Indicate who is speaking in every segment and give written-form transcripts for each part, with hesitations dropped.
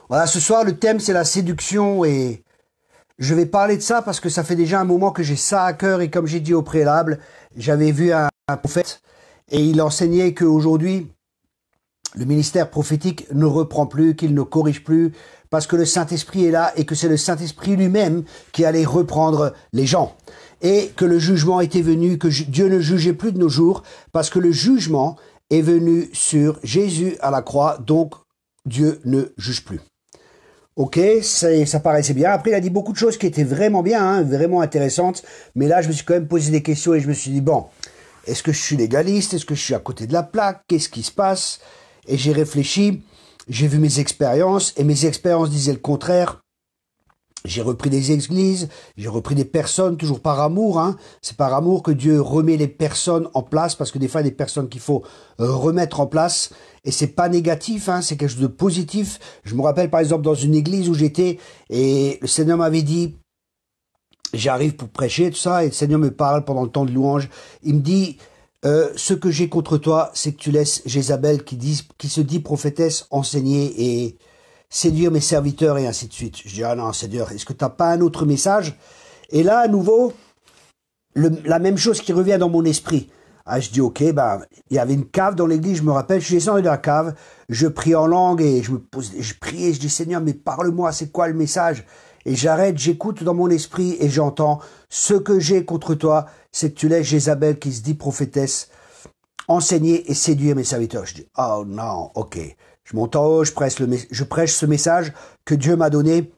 Speaker 1: Voilà, ce soir, le thème, c'est la séduction et je vais parler de ça parce que ça fait déjà un moment que j'ai ça à cœur et comme j'ai dit au préalable, j'avais vu un prophète et il enseignait qu'aujourd'hui, le ministère prophétique ne reprend plus, qu'il ne corrige plus parce que le Saint-Esprit est là et que c'est le Saint-Esprit lui-même qui allait reprendre les gens. Et que le jugement était venu, que Dieu ne jugeait plus de nos jours parce que le jugement est venu sur Jésus à la croix, donc Dieu ne juge plus. Ok, ça paraissait bien. Après, il a dit beaucoup de choses qui étaient vraiment bien, hein, vraiment intéressantes. Mais là, je me suis quand même posé des questions et je me suis dit, bon, est-ce que je suis légaliste? Est-ce que je suis à côté de la plaque? Qu'est-ce qui se passe? Et j'ai réfléchi, j'ai vu mes expériences et mes expériences disaient le contraire. J'ai repris des églises, j'ai repris des personnes, toujours par amour. Hein. C'est par amour que Dieu remet les personnes en place, parce que des fois, il y a des personnes qu'il faut remettre en place. Et c'est pas négatif, hein, c'est quelque chose de positif. Je me rappelle par exemple dans une église où j'étais, et le Seigneur m'avait dit, j'arrive pour prêcher, tout ça, et le Seigneur me parle pendant le temps de louange. Il me dit, ce que j'ai contre toi, c'est que tu laisses Jézabel qui se dit prophétesse enseigner et séduire mes serviteurs et ainsi de suite. Je dis, ah non, Seigneur, est-ce que tu n'as pas un autre message? Et là, à nouveau, la même chose qui revient dans mon esprit. Ah, je dis, ok, ben, il y avait une cave dans l'église, je me rappelle, je suis descendu de la cave, je prie en langue et je priais, je dis, Seigneur, mais parle-moi, c'est quoi le message? Et j'arrête, j'écoute dans mon esprit et j'entends, ce que j'ai contre toi, c'est que tu laisses Jézabel qui se dit prophétesse enseigner et séduire mes serviteurs. Je dis, oh non, ok. Je monte en haut, je prêche ce message que Dieu m'a donné.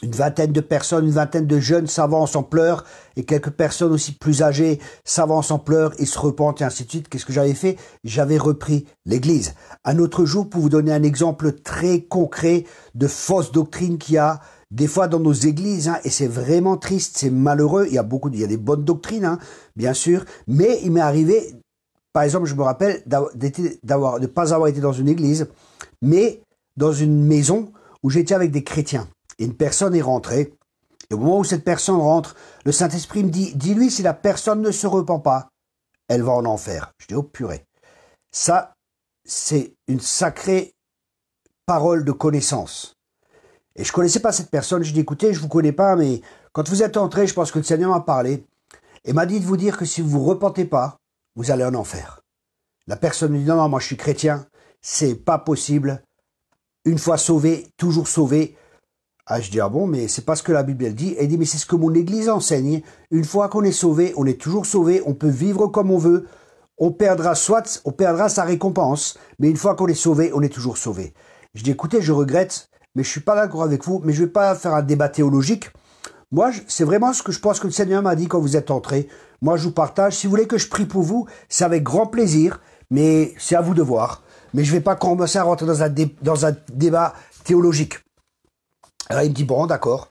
Speaker 1: Une vingtaine de personnes, une vingtaine de jeunes s'avancent en pleurs et quelques personnes aussi plus âgées s'avancent en pleurs et se repentent et ainsi de suite. Qu'est-ce que j'avais fait? J'avais repris l'église. Un autre jour, pour vous donner un exemple très concret de fausse doctrine qu'il y a des fois dans nos églises, hein, et c'est vraiment triste, c'est malheureux. Il y a des bonnes doctrines, hein, bien sûr, mais il m'est arrivé, par exemple, je me rappelle de ne pas avoir été dans une église, mais dans une maison où j'étais avec des chrétiens. Et une personne est rentrée. Et au moment où cette personne rentre, le Saint-Esprit me dit, dis-lui si la personne ne se repent pas, elle va en enfer. Je dis, oh purée. Ça, c'est une sacrée parole de connaissance. Et je connaissais pas cette personne. Je dis, écoutez, je vous connais pas, mais quand vous êtes entré, je pense que le Seigneur m'a parlé et m'a dit de vous dire que si vous vous repentez pas, vous allez en enfer. La personne me dit, non, non, moi je suis chrétien, c'est pas possible. Une fois sauvé, toujours sauvé. Ah, je dis, ah bon, mais c'est pas ce que la Bible elle dit. Elle dit, mais c'est ce que mon église enseigne. Une fois qu'on est sauvé, on est toujours sauvé, on peut vivre comme on veut. On perdra sa récompense, mais une fois qu'on est sauvé, on est toujours sauvé. Je dis, écoutez, je regrette, mais je suis pas d'accord avec vous, mais je vais pas faire un débat théologique. Moi, c'est vraiment ce que je pense que le Seigneur m'a dit quand vous êtes entrés. Moi, je vous partage. Si vous voulez que je prie pour vous, c'est avec grand plaisir, mais c'est à vous de voir. Mais je vais pas commencer à rentrer dans un débat théologique. Alors, il me dit, bon, d'accord.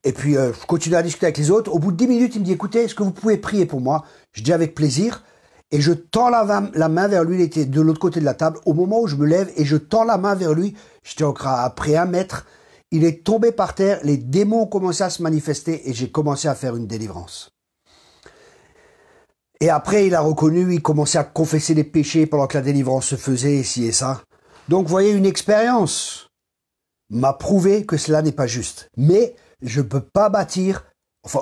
Speaker 1: Et puis, je continue à discuter avec les autres. Au bout de 10 minutes, il me dit, écoutez, est-ce que vous pouvez prier pour moi? Je dis avec plaisir. Et je tends la main vers lui. Il était de l'autre côté de la table. Au moment où je me lève et je tends la main vers lui, j'étais encore après 1 mètre. Il est tombé par terre. Les démons ont commencé à se manifester et j'ai commencé à faire une délivrance. Et après, il a reconnu, il commençait à confesser les péchés pendant que la délivrance se faisait, ci et ça. Donc, vous voyez, une expérience m'a prouvé que cela n'est pas juste. Mais je ne peux pas bâtir,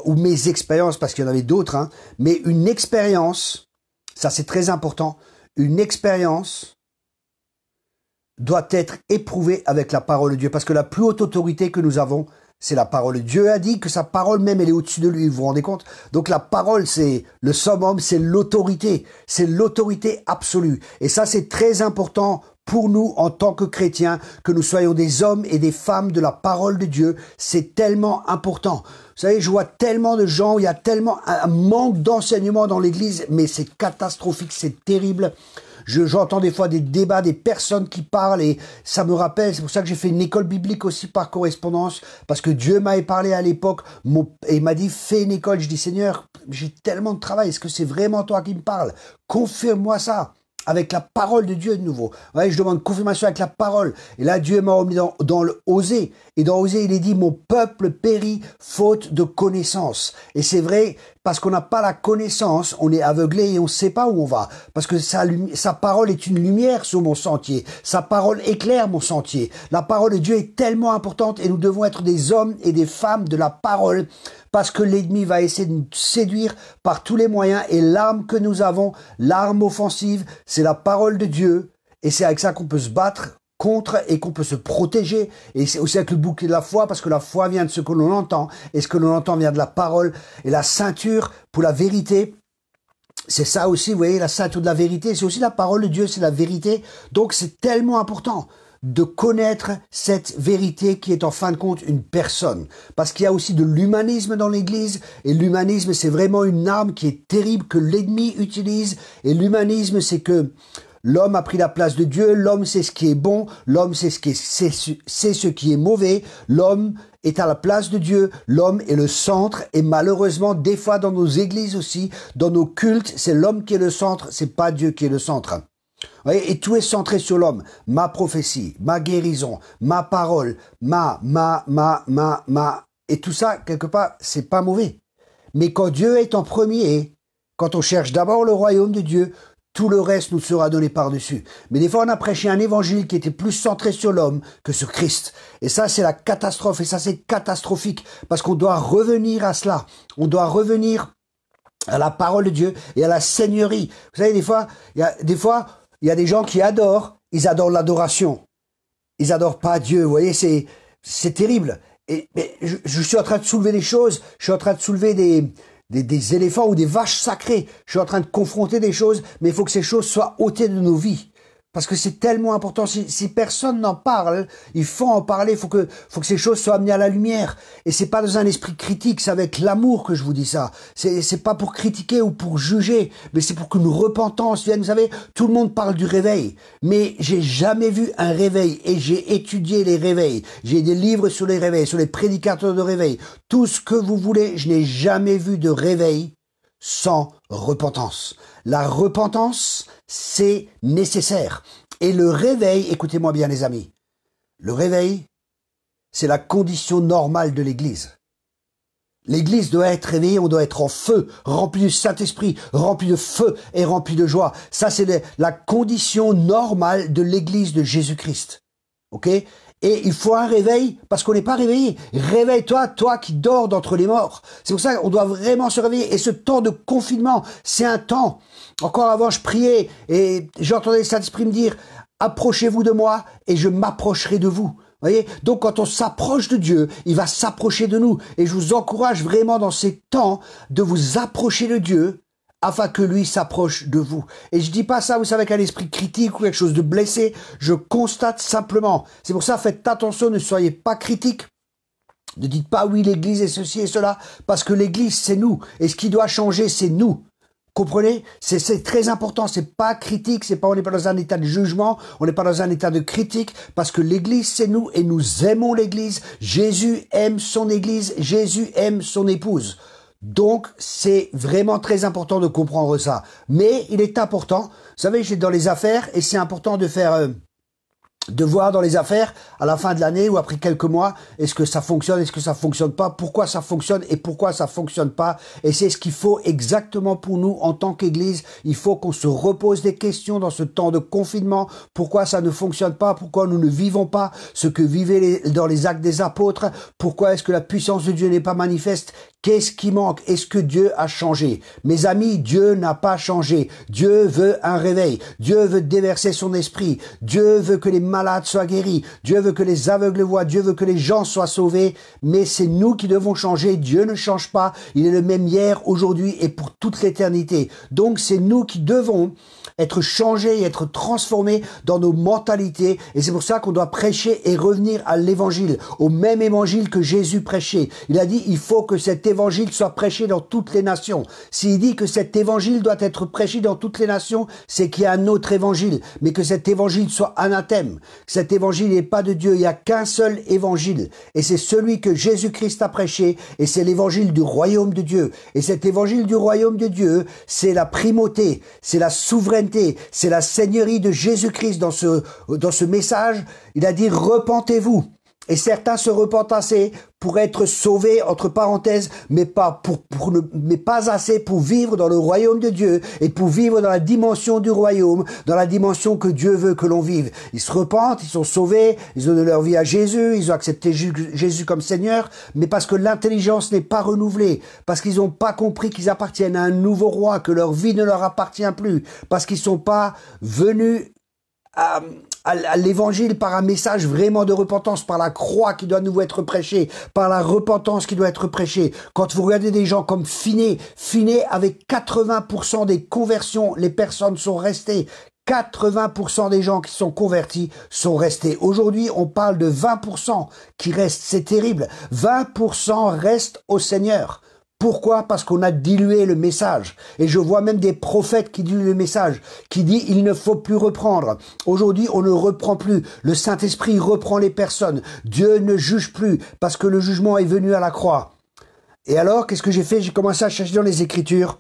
Speaker 1: ou mes expériences, parce qu'il y en avait d'autres, hein, mais une expérience, ça c'est très important, une expérience doit être éprouvée avec la parole de Dieu, parce que la plus haute autorité que nous avons, c'est la parole. Dieu a dit que sa parole même, elle est au-dessus de lui, vous vous rendez compte? Donc la parole, c'est le summum, c'est l'autorité absolue. Et ça, c'est très important pour nous, en tant que chrétiens, que nous soyons des hommes et des femmes de la parole de Dieu. C'est tellement important. Vous savez, je vois tellement de gens où il y a tellement un manque d'enseignement dans l'église, mais c'est catastrophique, c'est terrible. J'entends des fois des débats, des personnes qui parlent et ça me rappelle, c'est pour ça que j'ai fait une école biblique aussi par correspondance, parce que Dieu m'avait parlé à l'époque et il m'a dit, fais une école. Je dis, Seigneur, j'ai tellement de travail, est-ce que c'est vraiment toi qui me parles? Confirme-moi ça. avec la parole de Dieu de nouveau. Ouais, je demande confirmation avec la parole. Et là, Dieu m'a remis dans le Osée. Et dans Osée, il est dit, mon peuple périt faute de connaissance. Et c'est vrai, parce qu'on n'a pas la connaissance, on est aveuglé et on ne sait pas où on va. Parce que sa parole est une lumière sur mon sentier. Sa parole éclaire mon sentier. La parole de Dieu est tellement importante et nous devons être des hommes et des femmes de la parole, parce que l'ennemi va essayer de nous séduire par tous les moyens. Et l'arme que nous avons, l'arme offensive, c'est la parole de Dieu. Et c'est avec ça qu'on peut se battre contre et qu'on peut se protéger. Et c'est aussi avec le bouclier de la foi, parce que la foi vient de ce que l'on entend. Et ce que l'on entend vient de la parole. Et la ceinture pour la vérité, c'est ça aussi, vous voyez, la ceinture de la vérité. C'est aussi la parole de Dieu, c'est la vérité. Donc c'est tellement important de connaître cette vérité qui est en fin de compte une personne. Parce qu'il y a aussi de l'humanisme dans l'Église, et l'humanisme c'est vraiment une arme qui est terrible que l'ennemi utilise, et l'humanisme c'est que l'homme a pris la place de Dieu, l'homme sait ce qui est bon, l'homme sait ce qui est mauvais, l'homme est à la place de Dieu, l'homme est le centre, et malheureusement des fois dans nos églises aussi, dans nos cultes, c'est l'homme qui est le centre, c'est pas Dieu qui est le centre. Et tout est centré sur l'homme. Ma prophétie, ma guérison, ma parole, et tout ça, quelque part, c'est pas mauvais. Mais quand Dieu est en premier, quand on cherche d'abord le royaume de Dieu, tout le reste nous sera donné par-dessus. Mais des fois, on a prêché un évangile qui était plus centré sur l'homme que sur Christ. Et ça, c'est la catastrophe. Et ça, c'est catastrophique. Parce qu'on doit revenir à cela. On doit revenir à la parole de Dieu et à la seigneurie. Vous savez, il y a des gens qui adorent, ils adorent l'adoration. Ils adorent pas Dieu. Vous voyez, c'est terrible. Mais je suis en train de soulever des choses. Je suis en train de soulever des éléphants ou des vaches sacrées. Je suis en train de confronter des choses, mais il faut que ces choses soient ôtées de nos vies. Parce que c'est tellement important. Si personne n'en parle, il faut en parler. Il faut que ces choses soient amenées à la lumière. Et c'est pas dans un esprit critique, c'est avec l'amour que je vous dis ça. C'est pas pour critiquer ou pour juger, mais c'est pour qu'une repentance vienne. Vous savez, tout le monde parle du réveil, mais j'ai jamais vu un réveil, et j'ai étudié les réveils. J'ai des livres sur les réveils, sur les prédicateurs de réveil. Tout ce que vous voulez, je n'ai jamais vu de réveil sans repentance. La repentance, c'est nécessaire. Et le réveil, écoutez-moi bien les amis, le réveil, c'est la condition normale de l'Église. L'Église doit être réveillée, on doit être en feu, rempli du Saint-Esprit, rempli de feu et rempli de joie. Ça, c'est la condition normale de l'Église de Jésus-Christ. Ok ? Et il faut un réveil parce qu'on n'est pas réveillé. Réveille-toi, toi qui dors d'entre les morts. C'est pour ça qu'on doit vraiment se réveiller. Et ce temps de confinement, c'est un temps. Encore avant, je priais et j'entendais le Saint-Esprit me dire « Approchez-vous de moi et je m'approcherai de vous ». Voyez, donc quand on s'approche de Dieu, il va s'approcher de nous. Et je vous encourage vraiment dans ces temps de vous approcher de Dieu afin que lui s'approche de vous. Et je dis pas ça, vous savez, avec un esprit critique ou quelque chose de blessé. Je constate simplement. C'est pour ça, faites attention, ne soyez pas critiques. Ne dites pas oui, l'Église est ceci et cela, parce que l'Église, c'est nous. Et ce qui doit changer, c'est nous. Comprenez? C'est très important, c'est pas critique, on n'est pas dans un état de jugement, on n'est pas dans un état de critique, parce que l'Église c'est nous et nous aimons l'Église. Jésus aime son Église, Jésus aime son épouse. Donc c'est vraiment très important de comprendre ça. Mais il est important, vous savez, j'étais dans les affaires et c'est important de voir dans les affaires à la fin de l'année ou après quelques mois, est-ce que ça fonctionne, est-ce que ça fonctionne pas, pourquoi ça fonctionne et pourquoi ça fonctionne pas. Et c'est ce qu'il faut exactement pour nous en tant qu'Église. Il faut qu'on se repose des questions dans ce temps de confinement. Pourquoi ça ne fonctionne pas? Pourquoi nous ne vivons pas ce que vivaient dans les actes des apôtres? Pourquoi est-ce que la puissance de Dieu n'est pas manifeste? Qu'est-ce qui manque? Est-ce que Dieu a changé? Mes amis, Dieu n'a pas changé. Dieu veut un réveil. Dieu veut déverser son esprit. Dieu veut que les malades soient guéris. Dieu veut que les aveugles voient. Dieu veut que les gens soient sauvés. Mais c'est nous qui devons changer. Dieu ne change pas. Il est le même hier, aujourd'hui et pour toute l'éternité. Donc c'est nous qui devons être changés et être transformés dans nos mentalités. Et c'est pour ça qu'on doit prêcher et revenir à l'évangile, au même évangile que Jésus prêchait. Il a dit, il faut que cet évangile soit prêché dans toutes les nations. S'il dit que cet évangile doit être prêché dans toutes les nations, c'est qu'il y a un autre évangile, mais que cet évangile soit anathème. Cet évangile n'est pas de Dieu, il n'y a qu'un seul évangile. Et c'est celui que Jésus-Christ a prêché, et c'est l'évangile du royaume de Dieu. Et cet évangile du royaume de Dieu, c'est la primauté, c'est la souveraineté, c'est la seigneurie de Jésus-Christ dans ce message. Il a dit, repentez-vous. Et certains se repentent assez pour être sauvés, entre parenthèses, mais pas assez pour vivre dans le royaume de Dieu et pour vivre dans la dimension du royaume, dans la dimension que Dieu veut que l'on vive. Ils se repentent, ils sont sauvés, ils ont donné leur vie à Jésus, ils ont accepté Jésus comme Seigneur, mais parce que l'intelligence n'est pas renouvelée, parce qu'ils n'ont pas compris qu'ils appartiennent à un nouveau roi, que leur vie ne leur appartient plus, parce qu'ils sont pas venus à l'évangile par un message vraiment de repentance, par la croix qui doit nous être prêchée, par la repentance qui doit être prêchée. Quand vous regardez des gens comme Finney, avec 80% des conversions, les personnes sont restées. 80% des gens qui sont convertis sont restés. Aujourd'hui, on parle de 20% qui restent. C'est terrible. 20% restent au Seigneur. Pourquoi? Parce qu'on a dilué le message. Et je vois même des prophètes qui diluent le message, qui disent il ne faut plus reprendre. Aujourd'hui, on ne reprend plus. Le Saint-Esprit reprend les personnes. Dieu ne juge plus parce que le jugement est venu à la croix. Et alors, qu'est-ce que j'ai fait? J'ai commencé à chercher dans les Écritures.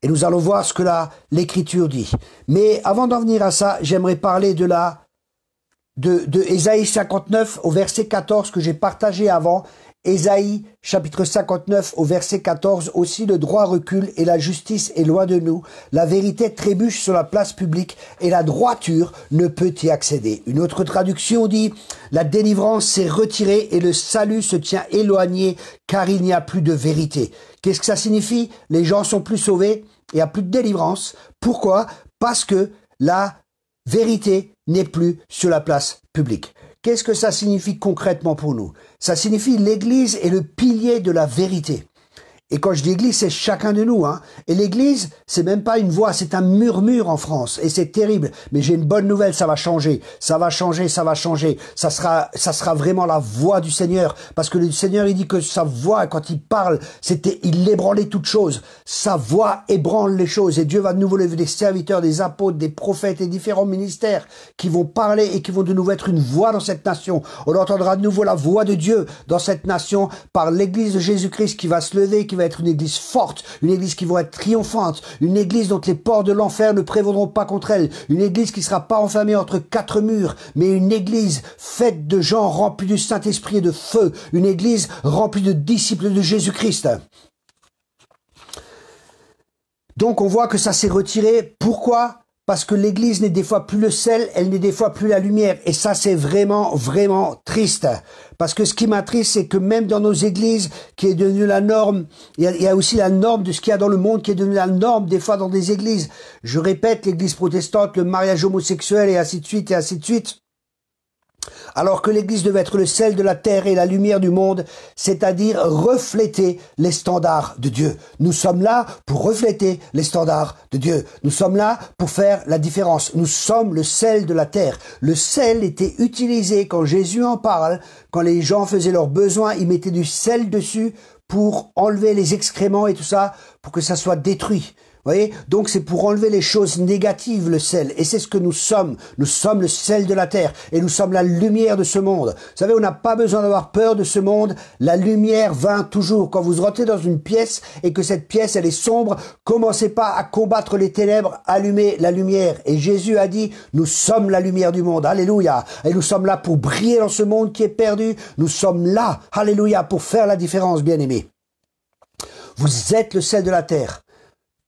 Speaker 1: Et nous allons voir ce que l'Écriture dit. Mais avant d'en venir à ça, j'aimerais parler de Ésaïe 59 au verset 14 que j'ai partagé avant. Ésaïe, chapitre 59, au verset 14, aussi le droit recule et la justice est loin de nous. La vérité trébuche sur la place publique et la droiture ne peut y accéder. Une autre traduction dit, la délivrance s'est retirée et le salut se tient éloigné car il n'y a plus de vérité. Qu'est-ce que ça signifie? Les gens sont plus sauvés, il n'y a plus de délivrance. Pourquoi? Parce que la vérité n'est plus sur la place publique. Qu'est-ce que ça signifie concrètement pour nous? Ça signifie l'Église est le pilier de la vérité. Et quand je dis Église, c'est chacun de nous, hein. Et l'Église, c'est même pas une voix, c'est un murmure en France. Et c'est terrible. Mais j'ai une bonne nouvelle, ça va changer. Ça va changer, ça va changer. Ça sera vraiment la voix du Seigneur. Parce que le Seigneur, il dit que sa voix, quand il parle, il ébranlait toutes choses. Sa voix ébranle les choses. Et Dieu va de nouveau lever des serviteurs, des apôtres, des prophètes et différents ministères qui vont parler et qui vont de nouveau être une voix dans cette nation. On entendra de nouveau la voix de Dieu dans cette nation par l'Église de Jésus-Christ qui va se lever, qui va être une église forte, une église qui va être triomphante, une église dont les portes de l'enfer ne prévaudront pas contre elle, une église qui ne sera pas enfermée entre quatre murs, mais une église faite de gens remplis du Saint-Esprit et de feu, une église remplie de disciples de Jésus-Christ. Donc on voit que ça s'est retiré. Pourquoi? Parce que l'église n'est des fois plus le sel, elle n'est des fois plus la lumière. Et ça, c'est vraiment, vraiment triste. Parce que ce qui m'attriste, c'est que même dans nos églises, qui est devenue la norme, il y a aussi la norme de ce qu'il y a dans le monde, qui est devenue la norme des fois dans des églises. Je répète, l'église protestante, le mariage homosexuel, et ainsi de suite, et ainsi de suite. Alors que l'Église devait être le sel de la terre et la lumière du monde, c'est-à-dire refléter les standards de Dieu. Nous sommes là pour refléter les standards de Dieu. Nous sommes là pour faire la différence. Nous sommes le sel de la terre. Le sel était utilisé quand Jésus en parle, quand les gens faisaient leurs besoins, ils mettaient du sel dessus pour enlever les excréments et tout ça, pour que ça soit détruit. Vous voyez? Donc c'est pour enlever les choses négatives, le sel. Et c'est ce que nous sommes. Nous sommes le sel de la terre. Et nous sommes la lumière de ce monde. Vous savez, on n'a pas besoin d'avoir peur de ce monde. La lumière vint toujours. Quand vous rentrez dans une pièce et que cette pièce, elle est sombre, commencez pas à combattre les ténèbres, allumez la lumière. Et Jésus a dit, nous sommes la lumière du monde. Alléluia. Et nous sommes là pour briller dans ce monde qui est perdu. Nous sommes là, alléluia, pour faire la différence, bien-aimés. Vous êtes le sel de la terre.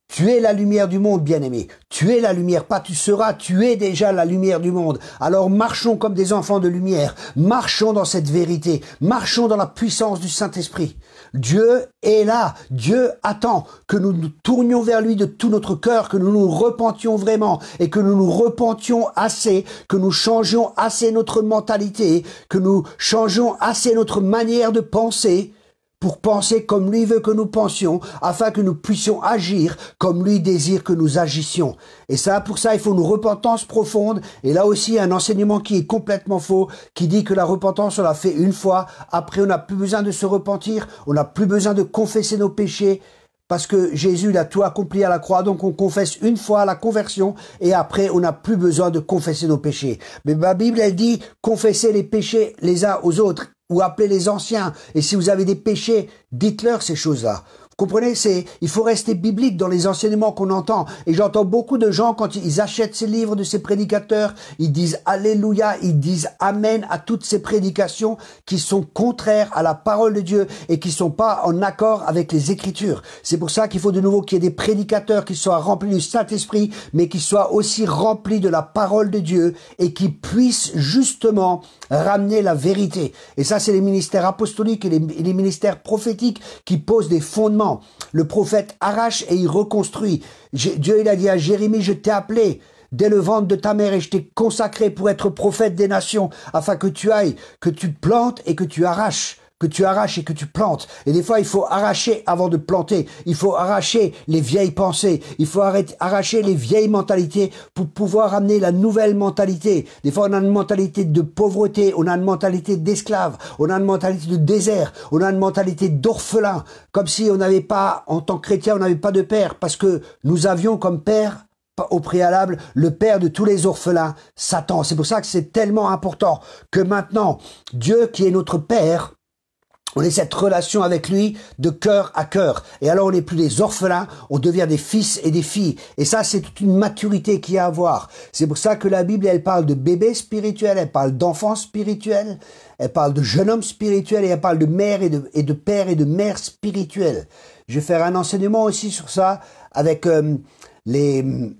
Speaker 1: Tu es la lumière du monde, bien-aimé. Tu es la lumière, pas tu seras, tu es déjà la lumière du monde. Alors marchons comme des enfants de lumière. Marchons dans cette vérité. Marchons dans la puissance du Saint-Esprit. Dieu est là. Dieu attend que nous nous tournions vers lui de tout notre cœur, que nous nous repentions vraiment et que nous nous repentions assez, que nous changions assez notre mentalité, que nous changions assez notre manière de penser, pour penser comme lui veut que nous pensions, afin que nous puissions agir comme lui désire que nous agissions. Et ça, pour ça, il faut une repentance profonde. Et là aussi, un enseignement qui est complètement faux, qui dit que la repentance, on l'a fait une fois. Après, on n'a plus besoin de se repentir. On n'a plus besoin de confesser nos péchés. parce que Jésus il a tout accompli à la croix, donc on confesse une fois à la conversion et après on n'a plus besoin de confesser nos péchés. Mais ma Bible elle dit confessez les péchés les uns aux autres ou appelez les anciens. Et si vous avez des péchés, dites-leur ces choses-là. Vous comprenez, il faut rester biblique dans les enseignements qu'on entend. Et j'entends beaucoup de gens, quand ils achètent ces livres de ces prédicateurs, ils disent Alléluia, ils disent Amen à toutes ces prédications qui sont contraires à la parole de Dieu et qui sont pas en accord avec les Écritures. C'est pour ça qu'il faut de nouveau qu'il y ait des prédicateurs qui soient remplis du Saint-Esprit, mais qui soient aussi remplis de la parole de Dieu et qui puissent justement ramener la vérité. Et ça, c'est les ministères apostoliques et les ministères prophétiques qui posent des fondements. Le prophète arrache et il reconstruit. Dieu il a dit à Jérémie, je t'ai appelé dès le ventre de ta mère et je t'ai consacré pour être prophète des nations, afin que tu ailles, que tu plantes et que tu arraches. Que tu arraches et que tu plantes. Et des fois, il faut arracher avant de planter. Il faut arracher les vieilles pensées. Il faut arracher les vieilles mentalités pour pouvoir amener la nouvelle mentalité. Des fois, on a une mentalité de pauvreté, on a une mentalité d'esclave, on a une mentalité de désert, on a une mentalité d'orphelin. Comme si on n'avait pas, en tant que chrétien, on n'avait pas de père, parce que nous avions comme père au préalable, le père de tous les orphelins, Satan. C'est pour ça que c'est tellement important que maintenant, Dieu qui est notre père, on ait cette relation avec lui de cœur à cœur. Et alors on n'est plus des orphelins, on devient des fils et des filles. Et ça, c'est toute une maturité qu'il y a à avoir. C'est pour ça que la Bible, elle parle de bébé spirituel, elle parle d'enfant spirituel, elle parle de jeune homme spirituel et elle parle de mère et de père et de mère spirituelle. Je vais faire un enseignement aussi sur ça avec les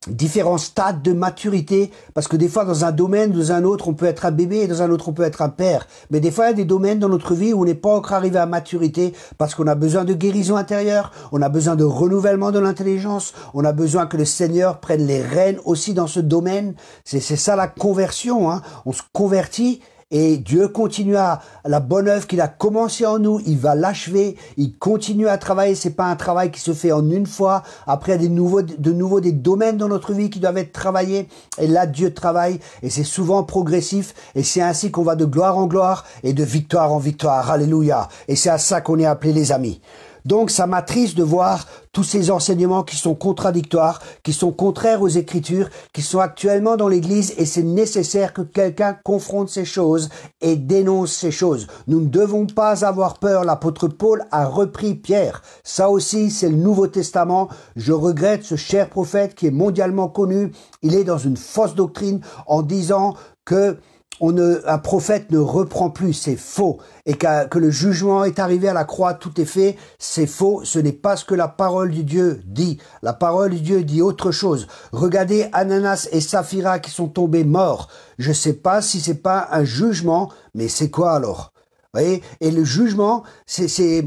Speaker 1: différents stades de maturité, parce que des fois dans un domaine, dans un autre on peut être un bébé et dans un autre on peut être un père, mais des fois il y a des domaines dans notre vie où on n'est pas encore arrivé à maturité parce qu'on a besoin de guérison intérieure, on a besoin de renouvellement de l'intelligence, on a besoin que le Seigneur prenne les rênes aussi dans ce domaine. C'est ça la conversion, hein. On se convertit et Dieu continue à la bonne œuvre qu'il a commencé en nous, il va l'achever, il continue à travailler, c'est pas un travail qui se fait en une fois, après il y a de nouveau des domaines dans notre vie qui doivent être travaillés, et là Dieu travaille, et c'est souvent progressif, et c'est ainsi qu'on va de gloire en gloire, et de victoire en victoire, alléluia, et c'est à ça qu'on est appelés les amis. Donc ça m'attriste de voir tous ces enseignements qui sont contradictoires, qui sont contraires aux Écritures, qui sont actuellement dans l'Église, et c'est nécessaire que quelqu'un confronte ces choses et dénonce ces choses. Nous ne devons pas avoir peur. L'apôtre Paul a repris Pierre. Ça aussi, c'est le Nouveau Testament. Je regrette ce cher prophète qui est mondialement connu. Il est dans une fausse doctrine en disant que un prophète ne reprend plus, c'est faux. Et que le jugement est arrivé à la croix, tout est fait, c'est faux. Ce n'est pas ce que la parole de Dieu dit. La parole de Dieu dit autre chose. Regardez Ananas et Saphira qui sont tombés morts. Je sais pas si c'est pas un jugement, mais c'est quoi alors? Vous voyez? Et le jugement, c'est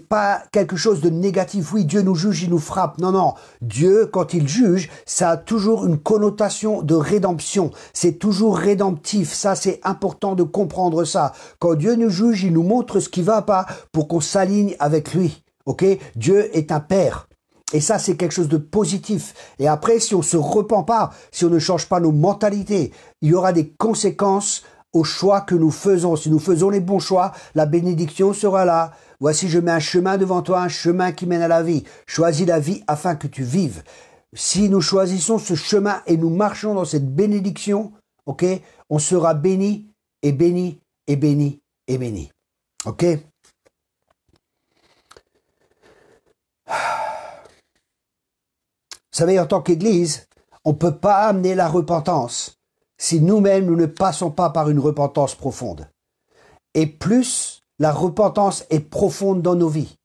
Speaker 1: pas quelque chose de négatif. Oui, Dieu nous juge, il nous frappe. Non, non. Dieu, quand il juge, ça a toujours une connotation de rédemption. C'est toujours rédemptif. Ça, c'est important de comprendre ça. Quand Dieu nous juge, il nous montre ce qui va pas pour qu'on s'aligne avec lui. Ok? Dieu est un père. Et ça, c'est quelque chose de positif. Et après, si on se repent pas, si on ne change pas nos mentalités, il y aura des conséquences aux choix que nous faisons. Si nous faisons les bons choix, la bénédiction sera là. Voici, je mets un chemin devant toi, un chemin qui mène à la vie. Choisis la vie afin que tu vives. Si nous choisissons ce chemin et nous marchons dans cette bénédiction, ok, on sera béni et béni et béni et béni. Ok? Vous savez, en tant qu'Église, on ne peut pas amener la repentance si nous-mêmes, nous ne passons pas par une repentance profonde. Et plus la repentance est profonde dans nos vies,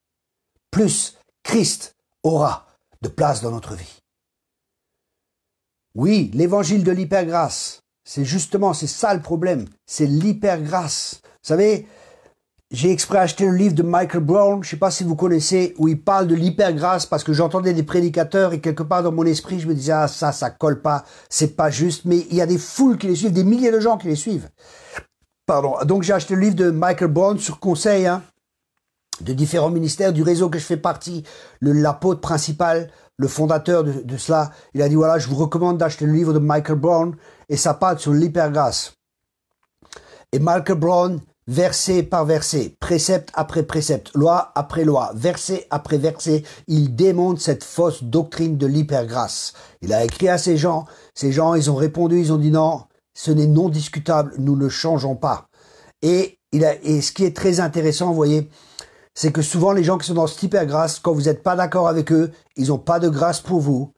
Speaker 1: plus Christ aura de place dans notre vie. Oui, l'évangile de l'hypergrâce, c'est ça le problème, c'est l'hypergrâce. Vous savez, j'ai exprès acheté le livre de Michael Brown, je ne sais pas si vous connaissez, où il parle de l'hypergrâce, parce que j'entendais des prédicateurs et quelque part dans mon esprit, je me disais, ah ça colle pas, c'est pas juste, mais il y a des foules qui les suivent, des milliers de gens qui les suivent. Pardon. Donc j'ai acheté le livre de Michael Brown sur conseil, de différents ministères du réseau que je fais partie, l'apôtre principal, le fondateur de cela. Il a dit, voilà, je vous recommande d'acheter le livre de Michael Brown, et ça parle sur l'hypergrâce. Et Michael Brown verset par verset, précepte après précepte, loi après loi, verset après verset, il démontre cette fausse doctrine de l'hypergrâce. Il a écrit à ces gens, ils ont répondu, ils ont dit non, ce n'est non discutable, nous ne changeons pas. Et ce qui est très intéressant, vous voyez, c'est que souvent les gens qui sont dans cette hypergrâce, quand vous n'êtes pas d'accord avec eux, ils n'ont pas de grâce pour vous.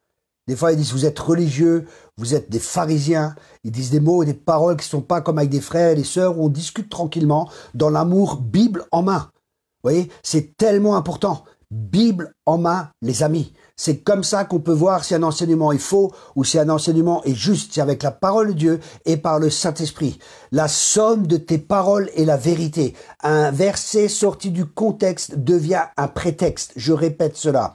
Speaker 1: Des fois, ils disent, vous êtes religieux, vous êtes des pharisiens. Ils disent des mots et des paroles qui ne sont pas comme avec des frères et des sœurs où on discute tranquillement dans l'amour, Bible en main. Vous voyez, c'est tellement important. Bible en main, les amis. C'est comme ça qu'on peut voir si un enseignement est faux ou si un enseignement est juste. C'est avec la parole de Dieu et par le Saint-Esprit. La somme de tes paroles est la vérité. Un verset sorti du contexte devient un prétexte. Je répète cela.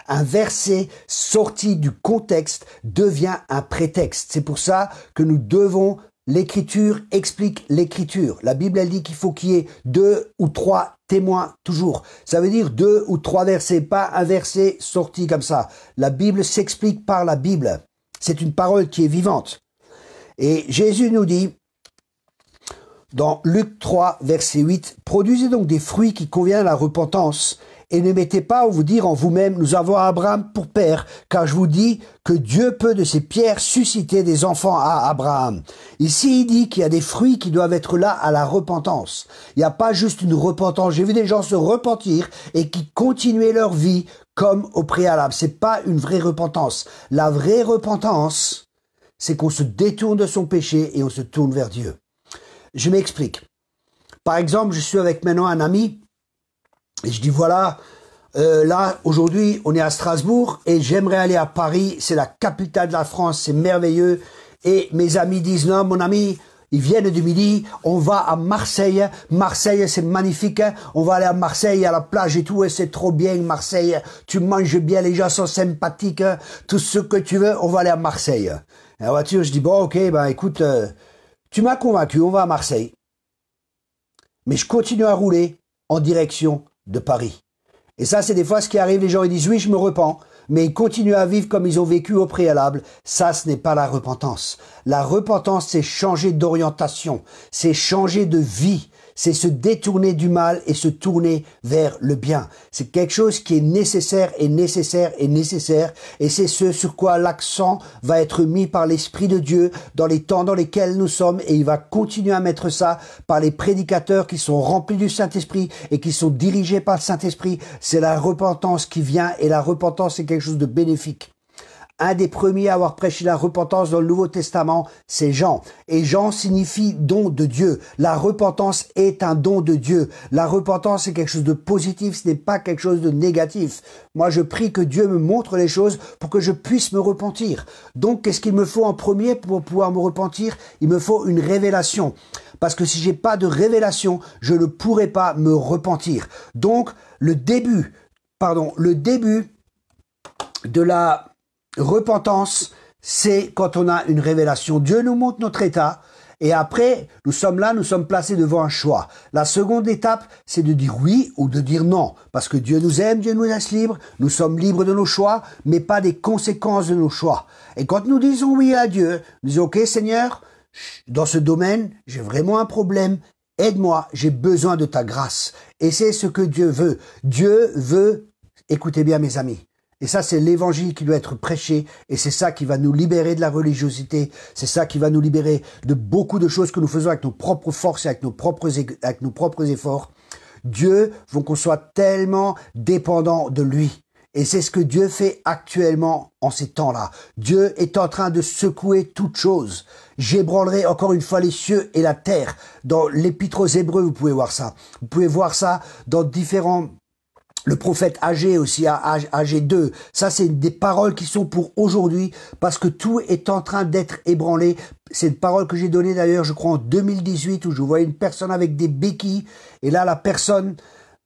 Speaker 1: Un verset sorti du contexte devient un prétexte. C'est pour ça que nous devons, l'écriture explique l'écriture. La Bible, elle dit qu'il faut qu'il y ait 2 ou 3 témoins toujours. Ça veut dire 2 ou 3 versets, pas un verset sorti comme ça. La Bible s'explique par la Bible. C'est une parole qui est vivante. Et Jésus nous dit, dans Luc 3, verset 8, « Produisez donc des fruits qui conviennent à la repentance, et ne mettez pas à vous dire en vous-même, nous avons Abraham pour père, car je vous dis que Dieu peut de ces pierres susciter des enfants à Abraham. » Ici, il dit qu'il y a des fruits qui doivent être là à la repentance. Il n'y a pas juste une repentance. J'ai vu des gens se repentir et qui continuaient leur vie comme au préalable. C'est pas une vraie repentance. La vraie repentance, c'est qu'on se détourne de son péché et on se tourne vers Dieu. Je m'explique. Par exemple, je suis avec maintenant un ami et je dis voilà, là aujourd'hui on est à Strasbourg et j'aimerais aller à Paris, c'est la capitale de la France, c'est merveilleux. Et mes amis disent non mon ami, ils viennent du Midi, on va à Marseille, Marseille c'est magnifique, hein? On va aller à Marseille à la plage et tout, et c'est trop bien Marseille, tu manges bien, les gens sont sympathiques, hein? Tout ce que tu veux, on va aller à Marseille. Et la voiture, je dis bon ok, ben écoute, tu m'as convaincu, on va à Marseille. Mais je continue à rouler en direction de Paris. Et ça, c'est des fois ce qui arrive, les gens ils disent oui, je me repens, mais ils continuent à vivre comme ils ont vécu au préalable. Ça, ce n'est pas la repentance. La repentance, c'est changer d'orientation, c'est changer de vie, c'est se détourner du mal et se tourner vers le bien. C'est quelque chose qui est nécessaire et nécessaire et nécessaire, et c'est ce sur quoi l'accent va être mis par l'Esprit de Dieu dans les temps dans lesquels nous sommes, et il va continuer à mettre ça par les prédicateurs qui sont remplis du Saint-Esprit et qui sont dirigés par le Saint-Esprit. C'est la repentance qui vient, et la repentance c'est quelque chose de bénéfique. Un des premiers à avoir prêché la repentance dans le Nouveau Testament, c'est Jean. Et Jean signifie don de Dieu. La repentance est un don de Dieu. La repentance, c'est quelque chose de positif, ce n'est pas quelque chose de négatif. Moi, je prie que Dieu me montre les choses pour que je puisse me repentir. Donc, qu'est-ce qu'il me faut en premier pour pouvoir me repentir? Il me faut une révélation. Parce que si j'ai pas de révélation, je ne pourrai pas me repentir. Donc, le début de la repentance, c'est quand on a une révélation. Dieu nous montre notre état et après, nous sommes là, nous sommes placés devant un choix. La seconde étape, c'est de dire oui ou de dire non. Parce que Dieu nous aime, Dieu nous laisse libres, nous sommes libres de nos choix, mais pas des conséquences de nos choix. Et quand nous disons oui à Dieu, nous disons ok Seigneur, dans ce domaine, j'ai vraiment un problème, aide-moi, j'ai besoin de ta grâce. Et c'est ce que Dieu veut. Dieu veut, écoutez bien mes amis, et ça, c'est l'évangile qui doit être prêché, et c'est ça qui va nous libérer de la religiosité, c'est ça qui va nous libérer de beaucoup de choses que nous faisons avec nos propres forces et avec nos propres efforts. Dieu veut qu'on soit tellement dépendant de lui. Et c'est ce que Dieu fait actuellement en ces temps-là. Dieu est en train de secouer toutes choses. J'ébranlerai encore une fois les cieux et la terre. Dans l'Épître aux Hébreux, vous pouvez voir ça. Vous pouvez voir ça dans différents... Le prophète Agé aussi, Agé 2, ça c'est des paroles qui sont pour aujourd'hui parce que tout est en train d'être ébranlé. C'est une parole que j'ai donnée d'ailleurs, je crois en 2018 où je voyais une personne avec des béquilles et là la personne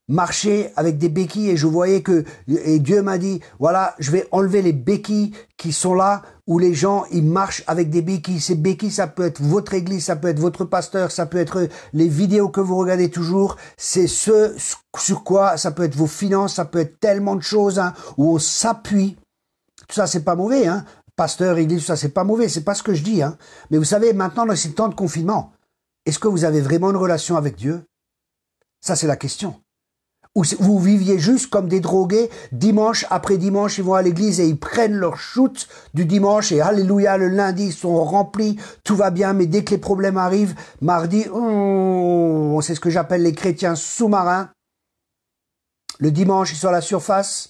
Speaker 1: marchait avec des béquilles et je voyais et Dieu m'a dit voilà, je vais enlever les béquilles qui sont là où les gens ils marchent avec des béquilles. Ces béquilles, ça peut être votre église, ça peut être votre pasteur, ça peut être les vidéos que vous regardez toujours, c'est ce sur quoi ça peut être vos finances, ça peut être tellement de choses hein, où on s'appuie. Tout ça c'est pas mauvais hein. Pasteur, église, tout ça c'est pas mauvais, c'est pas ce que je dis hein. Mais vous savez maintenant dans ces temps de confinement, est-ce que vous avez vraiment une relation avec Dieu? Ça, c'est la question. Ou vous viviez juste comme des drogués, dimanche après dimanche, ils vont à l'église et ils prennent leur shoot du dimanche et alléluia, le lundi, ils sont remplis, tout va bien, mais dès que les problèmes arrivent, mardi, c'est ce que j'appelle les chrétiens sous-marins. Le dimanche, ils sont à la surface.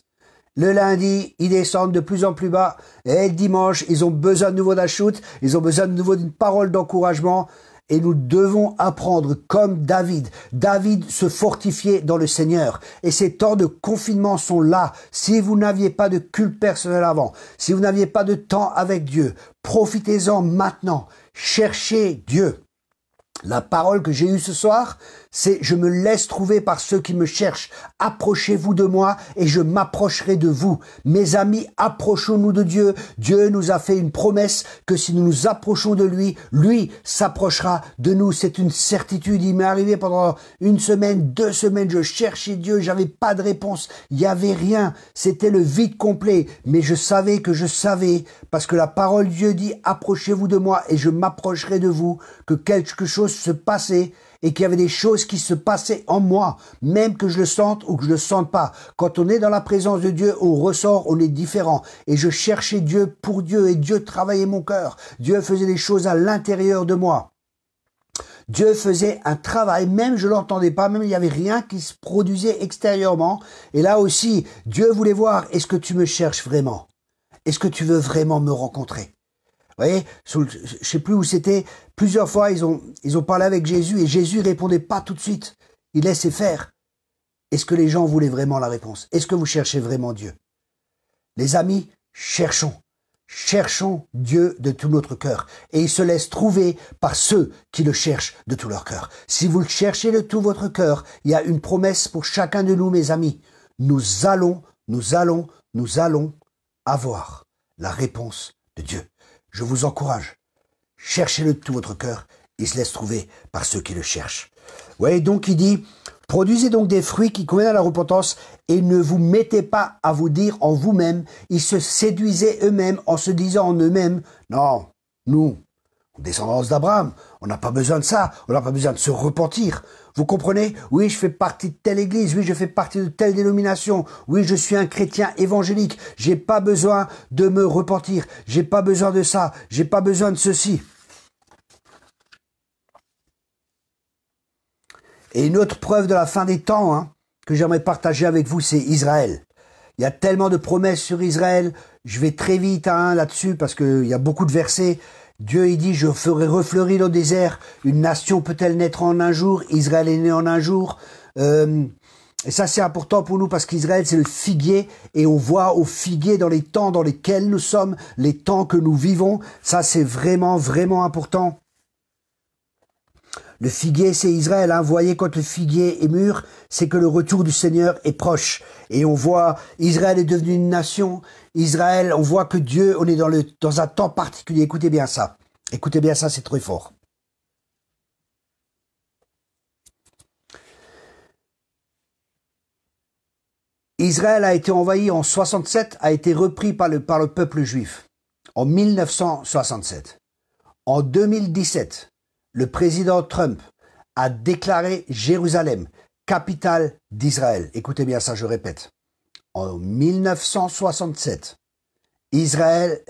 Speaker 1: Le lundi, ils descendent de plus en plus bas. Et le dimanche, ils ont besoin de nouveau d'un shoot, ils ont besoin de nouveau d'une parole d'encouragement. Et nous devons apprendre comme David. David se fortifiait dans le Seigneur. Et ces temps de confinement sont là. Si vous n'aviez pas de culte personnel avant, si vous n'aviez pas de temps avec Dieu, profitez-en maintenant. Cherchez Dieu. La parole que j'ai eue ce soir, c'est « Je me laisse trouver par ceux qui me cherchent. Approchez-vous de moi et je m'approcherai de vous. » Mes amis, approchons-nous de Dieu. Dieu nous a fait une promesse que si nous nous approchons de lui, lui s'approchera de nous. C'est une certitude. Il m'est arrivé pendant 1 semaine, 2 semaines, je cherchais Dieu, j'avais pas de réponse. Il n'y avait rien. C'était le vide complet. Mais je savais que je savais, parce que la parole de Dieu dit « Approchez-vous de moi et je m'approcherai de vous », que quelque chose se passait et qu'il y avait des choses qui se passaient en moi, même que je le sente ou que je le sente pas. Quand on est dans la présence de Dieu, on ressort, on est différent. Et je cherchais Dieu pour Dieu et Dieu travaillait mon cœur. Dieu faisait des choses à l'intérieur de moi. Dieu faisait un travail, même je l'entendais pas, même il n'y avait rien qui se produisait extérieurement. Et là aussi, Dieu voulait voir, est-ce que tu me cherches vraiment? Est-ce que tu veux vraiment me rencontrer? Vous voyez, je sais plus où c'était, plusieurs fois ils ont parlé avec Jésus et Jésus répondait pas tout de suite. Il laissait faire. Est-ce que les gens voulaient vraiment la réponse? Est-ce que vous cherchez vraiment Dieu? Les amis, cherchons. Cherchons Dieu de tout notre cœur. Et il se laisse trouver par ceux qui le cherchent de tout leur cœur. Si vous le cherchez de tout votre cœur, il y a une promesse pour chacun de nous, mes amis. Nous allons avoir la réponse de Dieu. Je vous encourage. Cherchez-le de tout votre cœur. Il se laisse trouver par ceux qui le cherchent. Oui, donc il dit, produisez donc des fruits qui conviennent à la repentance et ne vous mettez pas à vous dire en vous-même. Ils se séduisaient eux-mêmes en se disant en eux-mêmes, non, nous, descendance d'Abraham, on n'a pas besoin de ça, on n'a pas besoin de se repentir. Vous comprenez? Oui, je fais partie de telle église, oui, je fais partie de telle dénomination, oui, je suis un chrétien évangélique, j'ai pas besoin de me repentir, j'ai pas besoin de ça, j'ai pas besoin de ceci. Et une autre preuve de la fin des temps, que j'aimerais partager avec vous, c'est Israël. Il y a tellement de promesses sur Israël, je vais très vite là-dessus parce qu'il y a beaucoup de versets. Dieu, il dit, je ferai refleurir le désert. Une nation peut-elle naître en un jour? Israël est né en un jour. Et ça, c'est important pour nous parce qu'Israël, c'est le figuier. Et on voit au figuier dans les temps dans lesquels nous sommes, les temps que nous vivons. Ça, c'est vraiment, vraiment important. Le figuier, c'est Israël. Vous voyez, quand le figuier est mûr, c'est que le retour du Seigneur est proche. Et on voit, Israël est devenu une nation. Israël, on voit que Dieu, on est dans un temps particulier. Écoutez bien ça. Écoutez bien ça, c'est très fort. Israël a été envahi en 67, a été repris par le peuple juif. En 1967. En 2017. Le président Trump a déclaré Jérusalem, capitale d'Israël. Écoutez bien ça, je répète. En 1967, Israël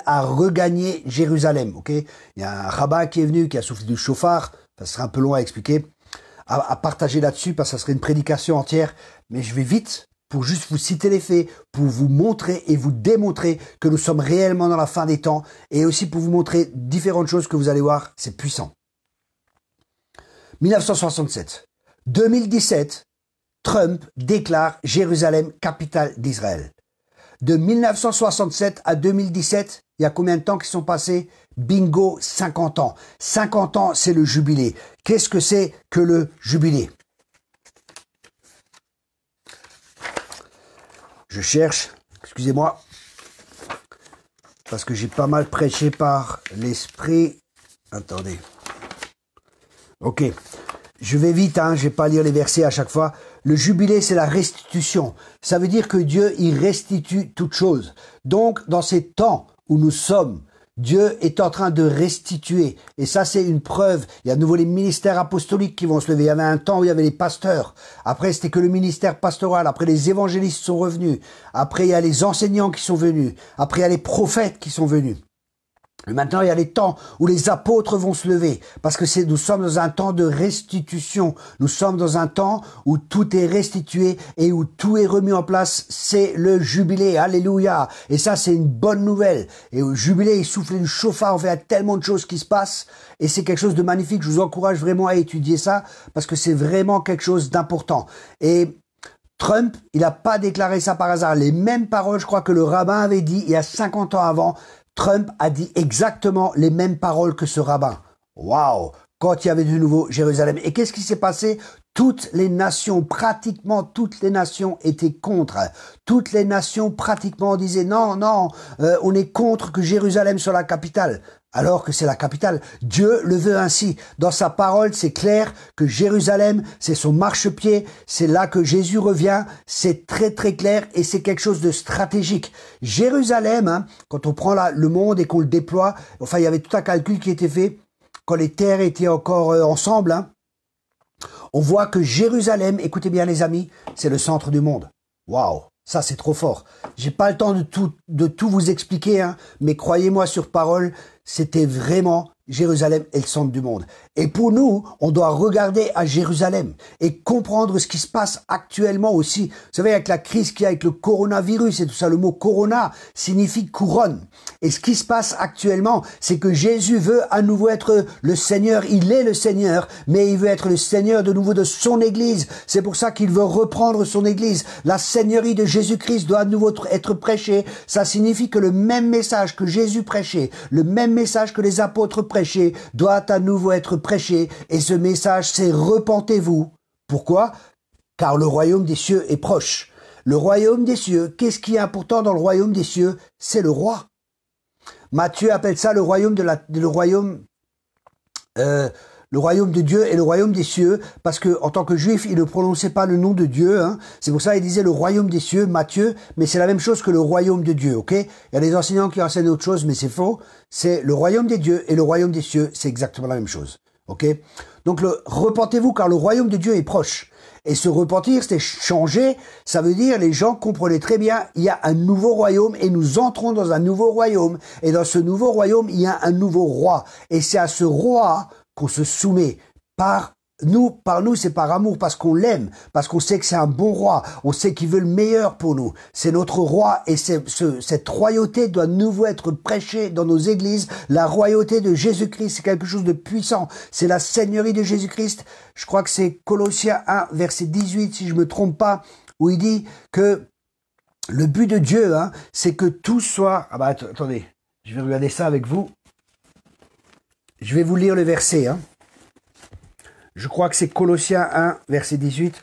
Speaker 1: a regagné Jérusalem. Ok, il y a un rabbin qui est venu, qui a soufflé du chauffard. Ça serait un peu long à expliquer, à partager là-dessus, parce que ça serait une prédication entière. Mais je vais vite pour juste vous citer les faits, pour vous montrer et vous démontrer que nous sommes réellement dans la fin des temps, et aussi pour vous montrer différentes choses que vous allez voir, c'est puissant. 1967. 2017, Trump déclare Jérusalem capitale d'Israël. De 1967 à 2017, il y a combien de temps qui sont passés? Bingo, 50 ans. 50 ans, c'est le jubilé. Qu'est-ce que c'est que le jubilé? Je cherche, excusez-moi, parce que j'ai pas mal prêché par l'esprit. Attendez. Ok, je vais vite, je vais pas lire les versets à chaque fois. Le jubilé, c'est la restitution. Ça veut dire que Dieu, il restitue toute chose. Donc, dans ces temps où nous sommes, Dieu est en train de restituer. Et ça, c'est une preuve. Il y a de nouveau les ministères apostoliques qui vont se lever. Il y avait un temps où il y avait les pasteurs. Après, c'était que le ministère pastoral. Après, les évangélistes sont revenus. Après, il y a les enseignants qui sont venus. Après, il y a les prophètes qui sont venus. Et maintenant, il y a les temps où les apôtres vont se lever, parce que nous sommes dans un temps de restitution. Nous sommes dans un temps où tout est restitué et où tout est remis en place. C'est le jubilé. Alléluia. Et ça, c'est une bonne nouvelle. Et au jubilé, il souffle du chauffard. En fait, il y a tellement de choses qui se passent. Et c'est quelque chose de magnifique. Je vous encourage vraiment à étudier ça, parce que c'est vraiment quelque chose d'important. Et Trump, il n'a pas déclaré ça par hasard. Les mêmes paroles, je crois, que le rabbin avait dit il y a 50 ans avant. Trump a dit exactement les mêmes paroles que ce rabbin. Waouh! Quand il y avait de nouveau Jérusalem. Et qu'est-ce qui s'est passé? Toutes les nations, pratiquement toutes les nations étaient contre. Toutes les nations pratiquement disaient non, non, on est contre que Jérusalem soit la capitale. Alors que c'est la capitale. Dieu le veut ainsi. Dans sa parole, c'est clair que Jérusalem, c'est son marchepied. C'est là que Jésus revient. C'est très très clair et c'est quelque chose de stratégique. Jérusalem, hein, quand on prend le monde et qu'on le déploie, enfin il y avait tout un calcul qui était fait quand les terres étaient encore ensemble. Hein, on voit que Jérusalem, écoutez bien les amis, c'est le centre du monde. Waouh! Ça, c'est trop fort. J'ai pas le temps de tout vous expliquer, hein, mais croyez-moi sur parole, c'était vraiment Jérusalem est le centre du monde. Et pour nous, on doit regarder à Jérusalem et comprendre ce qui se passe actuellement aussi. Vous savez, avec la crise qu'il y a avec le coronavirus et tout ça, le mot corona signifie couronne. Et ce qui se passe actuellement, c'est que Jésus veut à nouveau être le Seigneur. Il est le Seigneur, mais il veut être le Seigneur de nouveau de son Église. C'est pour ça qu'il veut reprendre son Église. La Seigneurie de Jésus-Christ doit à nouveau être prêchée. Ça signifie que le même message que Jésus prêchait, le même message que les apôtres prêchaient, doit à nouveau être prêché. Et ce message, c'est repentez-vous. Pourquoi? Car le royaume des cieux est proche. Le royaume des cieux, qu'est-ce qui est important dans le royaume des cieux? C'est le roi. Matthieu appelle ça le royaume le royaume de Dieu et le royaume des cieux, parce que en tant que juif, il ne prononçait pas le nom de Dieu. Hein. C'est pour ça qu'il disait le royaume des cieux, Matthieu, mais c'est la même chose que le royaume de Dieu. Ok? Il y a des enseignants qui enseignent autre chose, mais c'est faux. C'est le royaume des dieux et le royaume des cieux, c'est exactement la même chose. Ok? Donc repentez-vous car le royaume de Dieu est proche. Et se repentir, c'est changer. Ça veut dire, les gens comprenaient très bien, il y a un nouveau royaume et nous entrons dans un nouveau royaume. Et dans ce nouveau royaume, il y a un nouveau roi. Et c'est à ce roi qu'on se soumet. Par nous, c'est par amour, parce qu'on l'aime, parce qu'on sait que c'est un bon roi, on sait qu'il veut le meilleur pour nous. C'est notre roi et cette royauté doit de nouveau être prêchée dans nos églises. La royauté de Jésus-Christ, c'est quelque chose de puissant. C'est la seigneurie de Jésus-Christ. Je crois que c'est Colossiens 1, verset 18, si je me trompe pas, où il dit que le but de Dieu, hein, c'est que tout soit... Ah bah attendez, je vais regarder ça avec vous. Je vais vous lire le verset, hein. Je crois que c'est Colossiens 1, verset 18.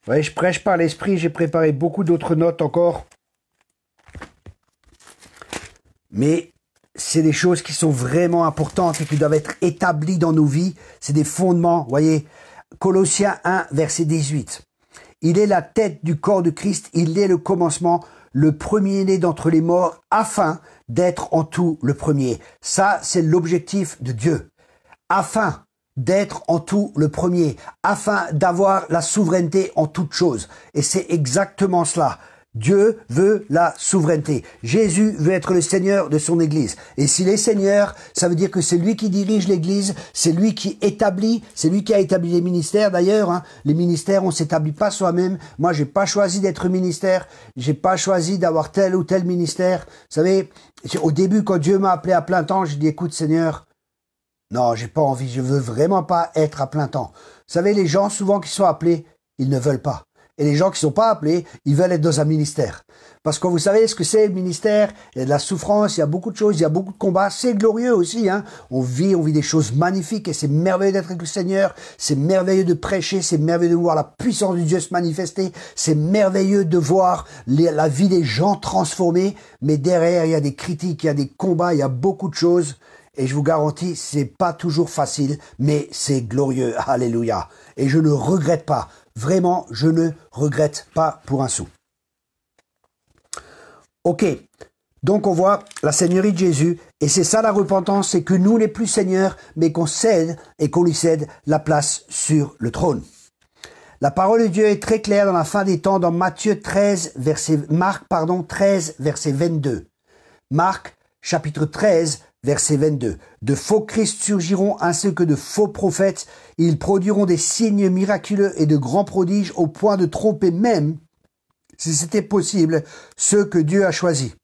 Speaker 1: Ouais, je prêche par l'esprit, j'ai préparé beaucoup d'autres notes encore. Mais c'est des choses qui sont vraiment importantes et qui doivent être établies dans nos vies. C'est des fondements, voyez. Colossiens 1, verset 18. Il est la tête du corps de Christ, il est le commencement, le premier-né d'entre les morts, afin d'être en tout le premier. Ça, c'est l'objectif de Dieu. Afin d'être en tout le premier, afin d'avoir la souveraineté en toutes choses. Et c'est exactement cela. Dieu veut la souveraineté. Jésus veut être le Seigneur de son Église. Et s'il est Seigneur, ça veut dire que c'est lui qui dirige l'Église, c'est lui qui établit, c'est lui qui a établi les ministères d'ailleurs. Hein. Les ministères, on s'établit pas soi-même. Moi, j'ai pas choisi d'être ministère, j'ai pas choisi d'avoir tel ou tel ministère. Vous savez, au début, quand Dieu m'a appelé à plein temps, j'ai dit, écoute Seigneur, non, j'ai pas envie, je veux vraiment pas être à plein temps. Vous savez, les gens souvent qui sont appelés, ils ne veulent pas. Et les gens qui sont pas appelés, ils veulent être dans un ministère. Parce que vous savez ce que c'est le ministère, il y a de la souffrance, il y a beaucoup de choses, il y a beaucoup de combats, c'est glorieux aussi, hein. On vit des choses magnifiques et c'est merveilleux d'être avec le Seigneur, c'est merveilleux de prêcher, c'est merveilleux de voir la puissance de Dieu se manifester, c'est merveilleux de voir la vie des gens transformée, mais derrière il y a des critiques, il y a des combats, il y a beaucoup de choses. Et je vous garantis, c'est pas toujours facile, mais c'est glorieux. Alléluia. Et je ne regrette pas. Vraiment, je ne regrette pas pour un sou. Ok. Donc on voit la seigneurie de Jésus, et c'est ça la repentance, c'est que nous on n'est plus Seigneur, mais qu'on cède et qu'on lui cède la place sur le trône. La parole de Dieu est très claire dans la fin des temps, dans Marc 13, verset 22. Marc, chapitre 13, verset 22. De faux Christ surgiront ainsi que de faux prophètes. Ils produiront des signes miraculeux et de grands prodiges au point de tromper même, si c'était possible, ceux que Dieu a choisis.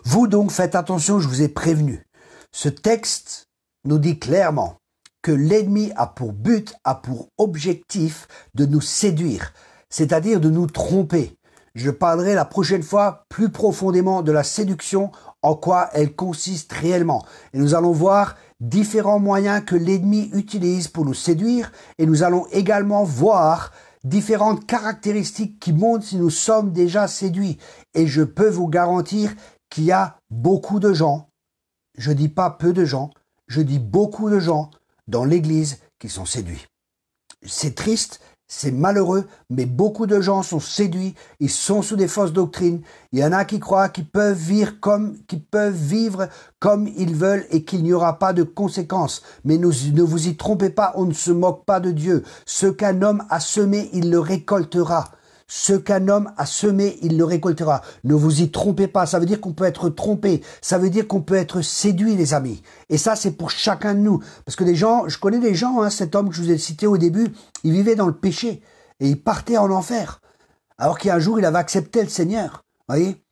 Speaker 1: Vous donc faites attention, je vous ai prévenu. Ce texte nous dit clairement que l'ennemi a pour but, a pour objectif de nous séduire, c'est-à-dire de nous tromper. Je parlerai la prochaine fois plus profondément de la séduction, en quoi elle consiste réellement. Et nous allons voir différents moyens que l'ennemi utilise pour nous séduire, et nous allons également voir différentes caractéristiques qui montrent si nous sommes déjà séduits. Et je peux vous garantir qu'il y a beaucoup de gens, je dis pas peu de gens, je dis beaucoup de gens dans l'Église qui sont séduits. C'est triste, c'est malheureux, mais beaucoup de gens sont séduits, ils sont sous des fausses doctrines. Il y en a qui croient qu'ils peuvent vivre comme ils veulent et qu'il n'y aura pas de conséquences. Mais ne vous y trompez pas, on ne se moque pas de Dieu. Ce qu'un homme a semé, il le récoltera. Ce qu'un homme a semé, il le récoltera. Ne vous y trompez pas. Ça veut dire qu'on peut être trompé. Ça veut dire qu'on peut être séduit, les amis. Et ça, c'est pour chacun de nous. Parce que des gens, je connais des gens, cet homme que je vous ai cité au début, il vivait dans le péché. Et il partait en enfer. Alors qu'un jour, il avait accepté le Seigneur. Voyez ?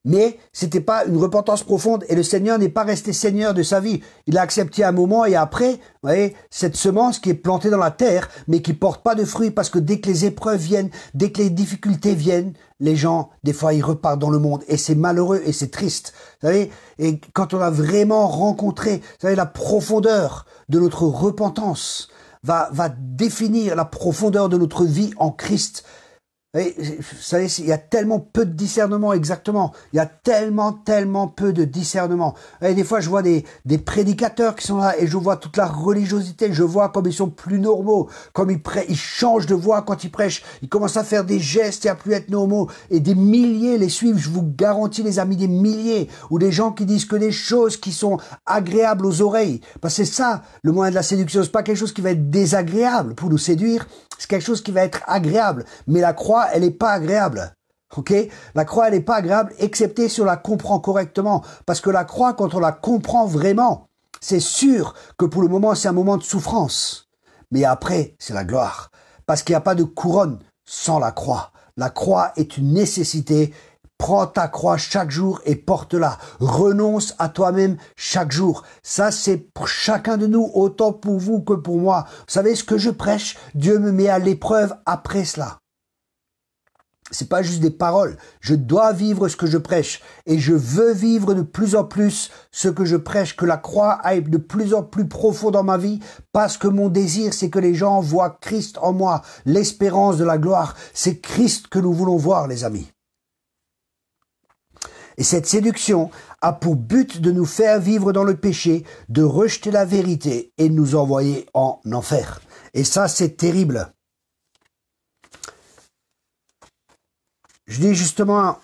Speaker 1: Mais c'était pas une repentance profonde et le Seigneur n'est pas resté Seigneur de sa vie. Il a accepté un moment et après, vous voyez, cette semence qui est plantée dans la terre, mais qui porte pas de fruits parce que dès que les épreuves viennent, dès que les difficultés viennent, les gens, des fois, ils repartent dans le monde et c'est malheureux et c'est triste. Vous savez, et quand on a vraiment rencontré, vous savez, la profondeur de notre repentance va définir la profondeur de notre vie en Christ. Vous savez, il y a tellement peu de discernement, exactement. Il y a tellement peu de discernement. Et des fois, je vois des prédicateurs qui sont là et je vois toute la religiosité. Je vois comme ils sont plus normaux, comme ils changent de voix quand ils prêchent. Ils commencent à faire des gestes et à plus être normaux. Et des milliers les suivent, je vous garantis, les amis, des milliers. Ou des gens qui disent que des choses qui sont agréables aux oreilles. Parce que c'est ça, le moyen de la séduction. C'est pas quelque chose qui va être désagréable pour nous séduire. C'est quelque chose qui va être agréable. Mais la croix, elle n'est pas agréable. Ok? La croix, elle n'est pas agréable, excepté si on la comprend correctement. Parce que la croix, quand on la comprend vraiment, c'est sûr que pour le moment, c'est un moment de souffrance. Mais après, c'est la gloire. Parce qu'il n'y a pas de couronne sans la croix. La croix est une nécessité. Prends ta croix chaque jour et porte-la. Renonce à toi-même chaque jour. Ça, c'est pour chacun de nous, autant pour vous que pour moi. Vous savez, ce que je prêche, Dieu me met à l'épreuve après cela. C'est pas juste des paroles. Je dois vivre ce que je prêche. Et je veux vivre de plus en plus ce que je prêche, que la croix aille de plus en plus profond dans ma vie, parce que mon désir, c'est que les gens voient Christ en moi, l'espérance de la gloire. C'est Christ que nous voulons voir, les amis. Et cette séduction a pour but de nous faire vivre dans le péché, de rejeter la vérité et de nous envoyer en enfer. Et ça, c'est terrible. Je dis justement,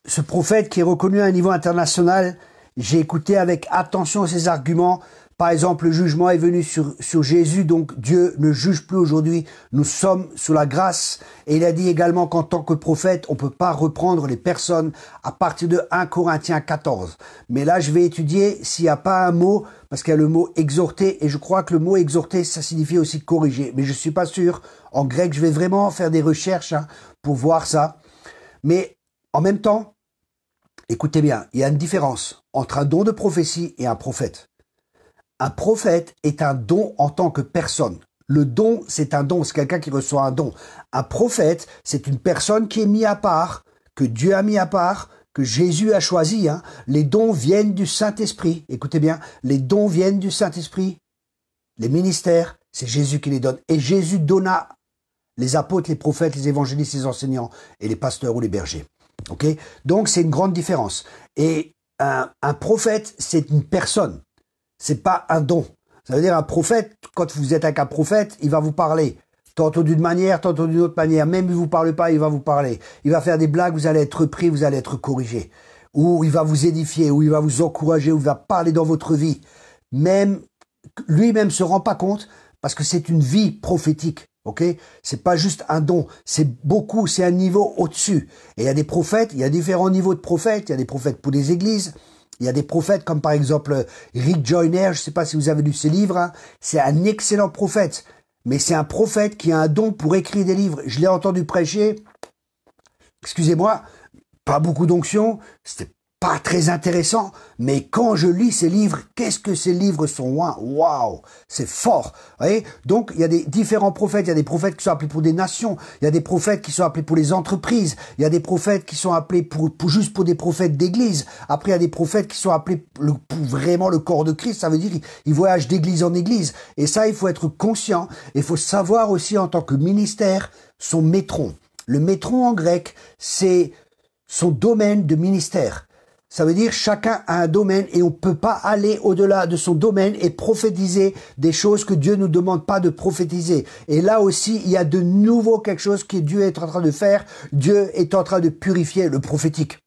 Speaker 1: ce prophète qui est reconnu à un niveau international, j'ai écouté avec attention ses arguments. Par exemple, le jugement est venu sur Jésus, donc Dieu ne juge plus aujourd'hui. Nous sommes sous la grâce. Et il a dit également qu'en tant que prophète, on ne peut pas reprendre les personnes à partir de 1 Corinthiens 14. Mais là, je vais étudier s'il n'y a pas un mot, parce qu'il y a le mot exhorter, et je crois que le mot exhorter, ça signifie aussi corriger. Mais je suis pas sûr. En grec, je vais vraiment faire des recherches pour voir ça. Mais en même temps, écoutez bien, il y a une différence entre un don de prophétie et un prophète. Un prophète est un don en tant que personne. Le don, c'est un don, c'est quelqu'un qui reçoit un don. Un prophète, c'est une personne qui est mise à part, que Dieu a mis à part, que Jésus a choisi. Les dons viennent du Saint-Esprit. Écoutez bien, les dons viennent du Saint-Esprit. Les ministères, c'est Jésus qui les donne. Et Jésus donna les apôtres, les prophètes, les évangélistes, les enseignants et les pasteurs ou les bergers. Ok? Donc, c'est une grande différence. Et un prophète, c'est une personne. C'est pas un don. Ça veut dire un prophète, quand vous êtes avec un prophète, il va vous parler. Tantôt d'une manière, tantôt d'une autre manière. Même il vous parle pas, il va vous parler. Il va faire des blagues, vous allez être pris, vous allez être corrigé. Ou il va vous édifier, ou il va vous encourager, ou il va parler dans votre vie. Même, lui-même se rend pas compte, parce que c'est une vie prophétique. Ok, c'est pas juste un don, c'est beaucoup, c'est un niveau au-dessus. Et il y a des prophètes, il y a différents niveaux de prophètes. Il y a des prophètes pour des églises. Il y a des prophètes comme par exemple Rick Joyner. Je sais pas si vous avez lu ses livres. Hein. C'est un excellent prophète, mais c'est un prophète qui a un don pour écrire des livres. Je l'ai entendu prêcher. Excusez-moi, pas beaucoup d'onction. C'était pas très intéressant, mais quand je lis ces livres, qu'est-ce que ces livres sont loin. Waouh, c'est fort. Vous voyez. Donc, il y a des différents prophètes. Il y a des prophètes qui sont appelés pour des nations. Il y a des prophètes qui sont appelés pour les entreprises. Il y a des prophètes qui sont appelés juste pour des prophètes d'église. Après, il y a des prophètes qui sont appelés pour vraiment le corps de Christ. Ça veut dire qu'ils voyagent d'église en église. Et ça, il faut être conscient. Il faut savoir aussi en tant que ministère son métron. Le métron en grec, c'est son domaine de ministère. Ça veut dire chacun a un domaine et on peut pas aller au-delà de son domaine et prophétiser des choses que Dieu nous demande pas de prophétiser. Et là aussi, il y a de nouveau quelque chose que Dieu est en train de faire. Dieu est en train de purifier le prophétique.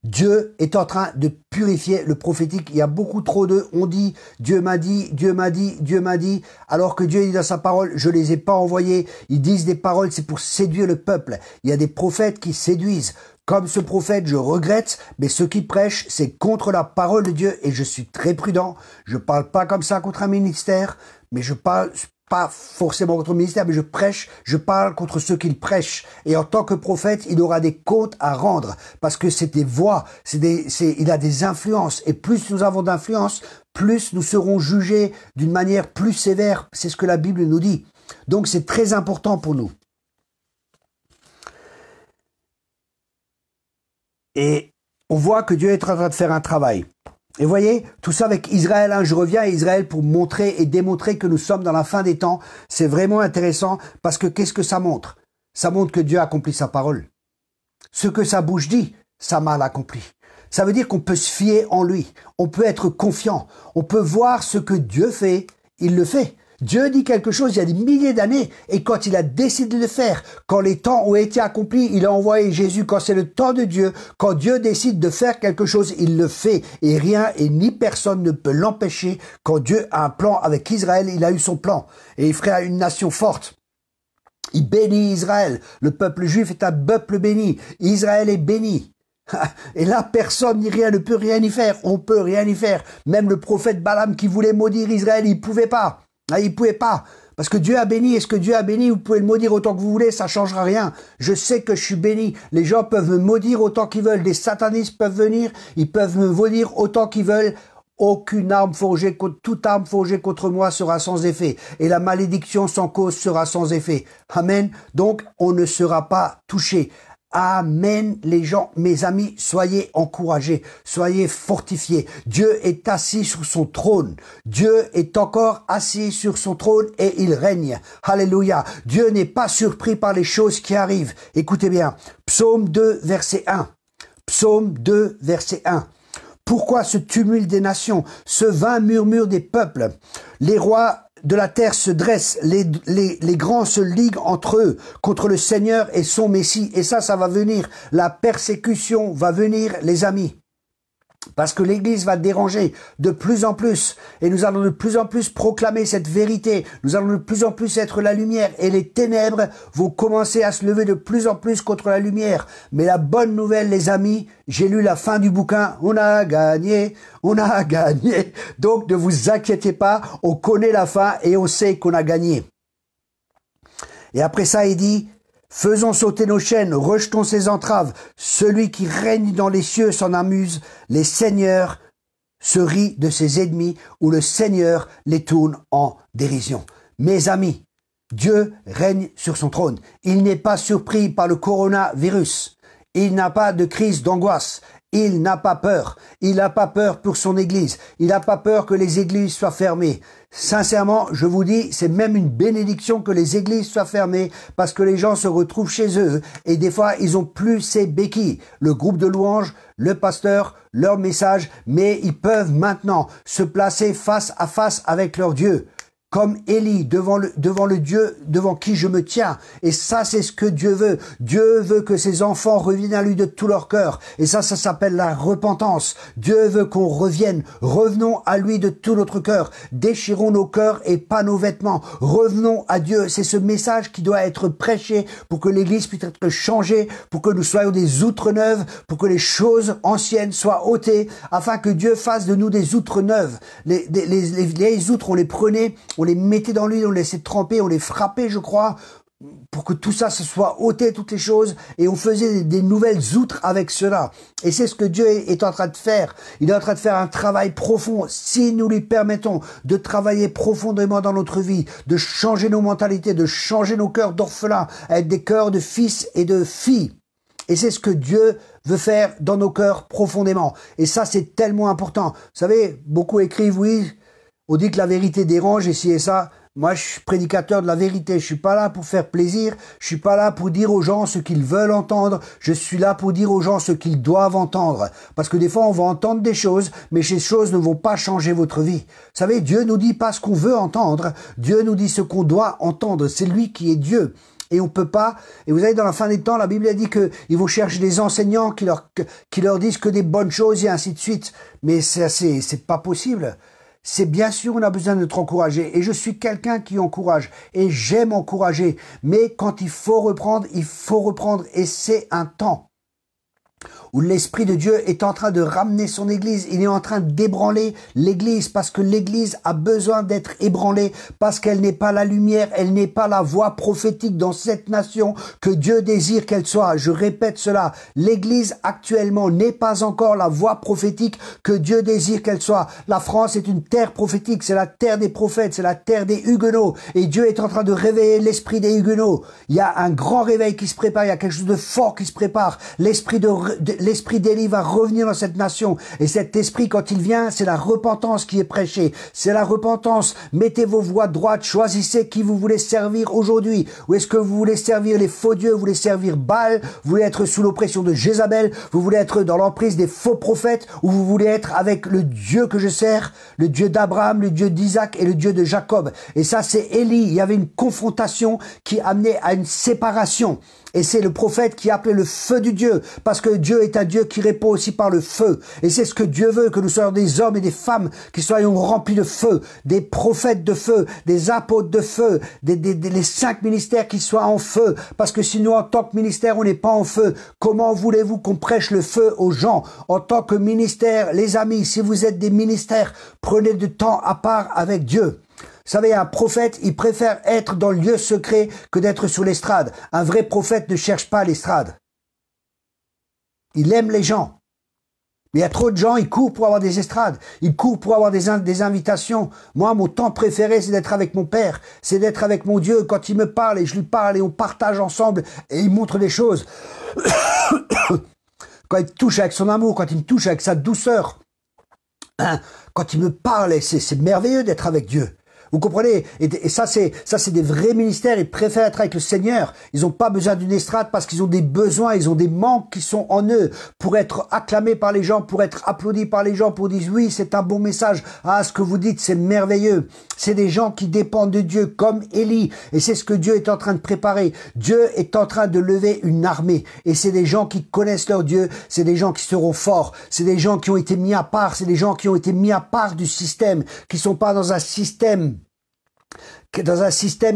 Speaker 1: Dieu est en train de purifier le prophétique. Il y a beaucoup trop on dit, Dieu m'a dit, Dieu m'a dit, Dieu m'a dit, alors que Dieu dit dans sa parole, je les ai pas envoyés. Ils disent des paroles, c'est pour séduire le peuple. Il y a des prophètes qui séduisent. Comme ce prophète, je regrette, mais ce qui prêche, c'est contre la parole de Dieu et je suis très prudent. Je parle pas comme ça contre un ministère, mais je parle pas forcément contre le ministère, mais je parle contre ceux qui le prêchent. Et en tant que prophète, il aura des comptes à rendre parce que c'est des voix, il a des influences. Et plus nous avons d'influence, plus nous serons jugés d'une manière plus sévère. C'est ce que la Bible nous dit. Donc c'est très important pour nous. Et on voit que Dieu est en train de faire un travail. Et voyez, tout ça avec Israël, hein, je reviens à Israël pour montrer et démontrer que nous sommes dans la fin des temps. C'est vraiment intéressant parce que qu'est-ce que ça montre? Ça montre que Dieu a accompli sa parole. Ce que sa bouche dit, sa main l'accomplit. Ça veut dire qu'on peut se fier en lui. On peut être confiant. On peut voir ce que Dieu fait, il le fait. Dieu dit quelque chose il y a des milliers d'années et quand il a décidé de le faire, quand les temps ont été accomplis, il a envoyé Jésus. Quand c'est le temps de Dieu, quand Dieu décide de faire quelque chose, il le fait et rien et ni personne ne peut l'empêcher. Quand Dieu a un plan avec Israël, il a eu son plan et il ferait une nation forte. Il bénit Israël. Le peuple juif est un peuple béni. Israël est béni. Et là, personne ni rien ne peut rien y faire. On peut rien y faire. Même le prophète Balaam qui voulait maudire Israël, il pouvait pas. Il pouvait pas. Parce que Dieu a béni. Et ce que Dieu a béni, vous pouvez le maudire autant que vous voulez, ça changera rien. Je sais que je suis béni. Les gens peuvent me maudire autant qu'ils veulent. Des satanistes peuvent venir. Ils peuvent me maudire autant qu'ils veulent. Aucune arme forgée, toute arme forgée contre moi sera sans effet. Et la malédiction sans cause sera sans effet. Amen. Donc, on ne sera pas touché. Amen, les gens, mes amis, soyez encouragés, soyez fortifiés. Dieu est assis sur son trône. Dieu est encore assis sur son trône et il règne. Alléluia. Dieu n'est pas surpris par les choses qui arrivent. Écoutez bien. Psaume 2, verset 1. Psaume 2, verset 1. Pourquoi ce tumulte des nations, ce vain murmure des peuples? Les rois de la terre se dressent, les grands se liguent entre eux contre le Seigneur et son Messie. Et ça va venir. La persécution va venir, les amis. Parce que l'Église va déranger de plus en plus. Et nous allons de plus en plus proclamer cette vérité. Nous allons de plus en plus être la lumière. Et les ténèbres vont commencer à se lever de plus en plus contre la lumière. Mais la bonne nouvelle, les amis, j'ai lu la fin du bouquin. On a gagné, on a gagné. Donc ne vous inquiétez pas, on connaît la fin et on sait qu'on a gagné. Et après ça, il dit... Faisons sauter nos chaînes, rejetons ses entraves. Celui qui règne dans les cieux s'en amuse. Les seigneurs se rient de ses ennemis ou le Seigneur les tourne en dérision. Mes amis, Dieu règne sur son trône. Il n'est pas surpris par le coronavirus. Il n'a pas de crise d'angoisse. Il n'a pas peur. Il n'a pas peur pour son église. Il n'a pas peur que les églises soient fermées. Sincèrement, je vous dis, c'est même une bénédiction que les églises soient fermées parce que les gens se retrouvent chez eux et des fois, ils ont plus ces béquilles. Le groupe de louanges, le pasteur, leur message, mais ils peuvent maintenant se placer face à face avec leur Dieu. comme Élie, devant le Dieu devant qui je me tiens. Et ça, c'est ce que Dieu veut. Dieu veut que ses enfants reviennent à lui de tout leur cœur. Et ça s'appelle la repentance. Dieu veut qu'on revienne. Revenons à lui de tout notre cœur. Déchirons nos cœurs et pas nos vêtements. Revenons à Dieu. C'est ce message qui doit être prêché pour que l'Église puisse être changée, pour que nous soyons des outres neuves, pour que les choses anciennes soient ôtées, afin que Dieu fasse de nous des outres neuves. Les vieilles outres, on les prenait, on les mettait dans l'huile, on les laissait tremper, on les frappait, je crois, pour que tout ça se soit ôté, toutes les choses, et on faisait des nouvelles outres avec cela. Et c'est ce que Dieu est en train de faire. Il est en train de faire un travail profond, si nous lui permettons de travailler profondément dans notre vie, de changer nos mentalités, de changer nos cœurs d'orphelins, avec des cœurs de fils et de filles. Et c'est ce que Dieu veut faire dans nos cœurs profondément. Et ça, c'est tellement important. Vous savez, beaucoup écrivent, oui, on dit que la vérité dérange, et ci et ça. Moi, je suis prédicateur de la vérité. Je suis pas là pour faire plaisir. Je suis pas là pour dire aux gens ce qu'ils veulent entendre. Je suis là pour dire aux gens ce qu'ils doivent entendre. Parce que des fois, on va entendre des choses, mais ces choses ne vont pas changer votre vie. Vous savez, Dieu nous dit pas ce qu'on veut entendre. Dieu nous dit ce qu'on doit entendre. C'est lui qui est Dieu. Et on peut pas. Et vous savez, dans la fin des temps, la Bible a dit que ils vont chercher des enseignants qui leur disent que des bonnes choses et ainsi de suite. Mais c'est pas possible. C'est bien sûr, on a besoin d'être encouragé. Et je suis quelqu'un qui encourage. Et j'aime encourager. Mais quand il faut reprendre, il faut reprendre. Et c'est un temps où l'Esprit de Dieu est en train de ramener son Église. Il est en train d'ébranler l'Église parce que l'Église a besoin d'être ébranlée parce qu'elle n'est pas la lumière, elle n'est pas la voix prophétique dans cette nation que Dieu désire qu'elle soit. Je répète cela, l'Église actuellement n'est pas encore la voix prophétique que Dieu désire qu'elle soit. La France est une terre prophétique, c'est la terre des prophètes, c'est la terre des Huguenots et Dieu est en train de réveiller l'esprit des Huguenots. Il y a un grand réveil qui se prépare, il y a quelque chose de fort qui se prépare. L'esprit d'Élie va revenir dans cette nation. Et cet esprit, quand il vient, c'est la repentance qui est prêchée. C'est la repentance. Mettez vos voies droites. Choisissez qui vous voulez servir aujourd'hui. Ou est-ce que vous voulez servir les faux dieux? Vous voulez servir Baal? Vous voulez être sous l'oppression de Jézabel? Vous voulez être dans l'emprise des faux prophètes? Ou vous voulez être avec le Dieu que je sers? Le Dieu d'Abraham, le Dieu d'Isaac et le Dieu de Jacob. Et ça, c'est Élie. Il y avait une confrontation qui amenait à une séparation. Et c'est le prophète qui appelait le feu du Dieu, parce que Dieu est un Dieu qui répond aussi par le feu. Et c'est ce que Dieu veut, que nous soyons des hommes et des femmes qui soyons remplis de feu, des prophètes de feu, des apôtres de feu, les 5 ministères qui soient en feu. Parce que si nous, en tant que ministère, on n'est pas en feu, comment voulez-vous qu'on prêche le feu aux gens? En tant que ministère, les amis, si vous êtes des ministères, prenez du temps à part avec Dieu. Vous savez, un prophète, il préfère être dans le lieu secret que d'être sur l'estrade. Un vrai prophète ne cherche pas l'estrade. Il aime les gens. Mais il y a trop de gens, ils courent pour avoir des estrades. Ils courent pour avoir des invitations. Moi, mon temps préféré, c'est d'être avec mon Père. C'est d'être avec mon Dieu quand il me parle et je lui parle et on partage ensemble et il montre des choses. Quand il me touche avec son amour, quand il me touche avec sa douceur. Quand il me parle, c'est merveilleux d'être avec Dieu. Vous comprenez? Et ça, c'est des vrais ministères. Ils préfèrent être avec le Seigneur. Ils n'ont pas besoin d'une estrade parce qu'ils ont des besoins, ils ont des manques qui sont en eux pour être acclamés par les gens, pour être applaudis par les gens, pour dire oui, c'est un bon message. Ah, ce que vous dites, c'est merveilleux. C'est des gens qui dépendent de Dieu, comme Élie. Et c'est ce que Dieu est en train de préparer. Dieu est en train de lever une armée. Et c'est des gens qui connaissent leur Dieu. C'est des gens qui seront forts. C'est des gens qui ont été mis à part. C'est des gens qui ont été mis à part du système, qui sont pas dans un système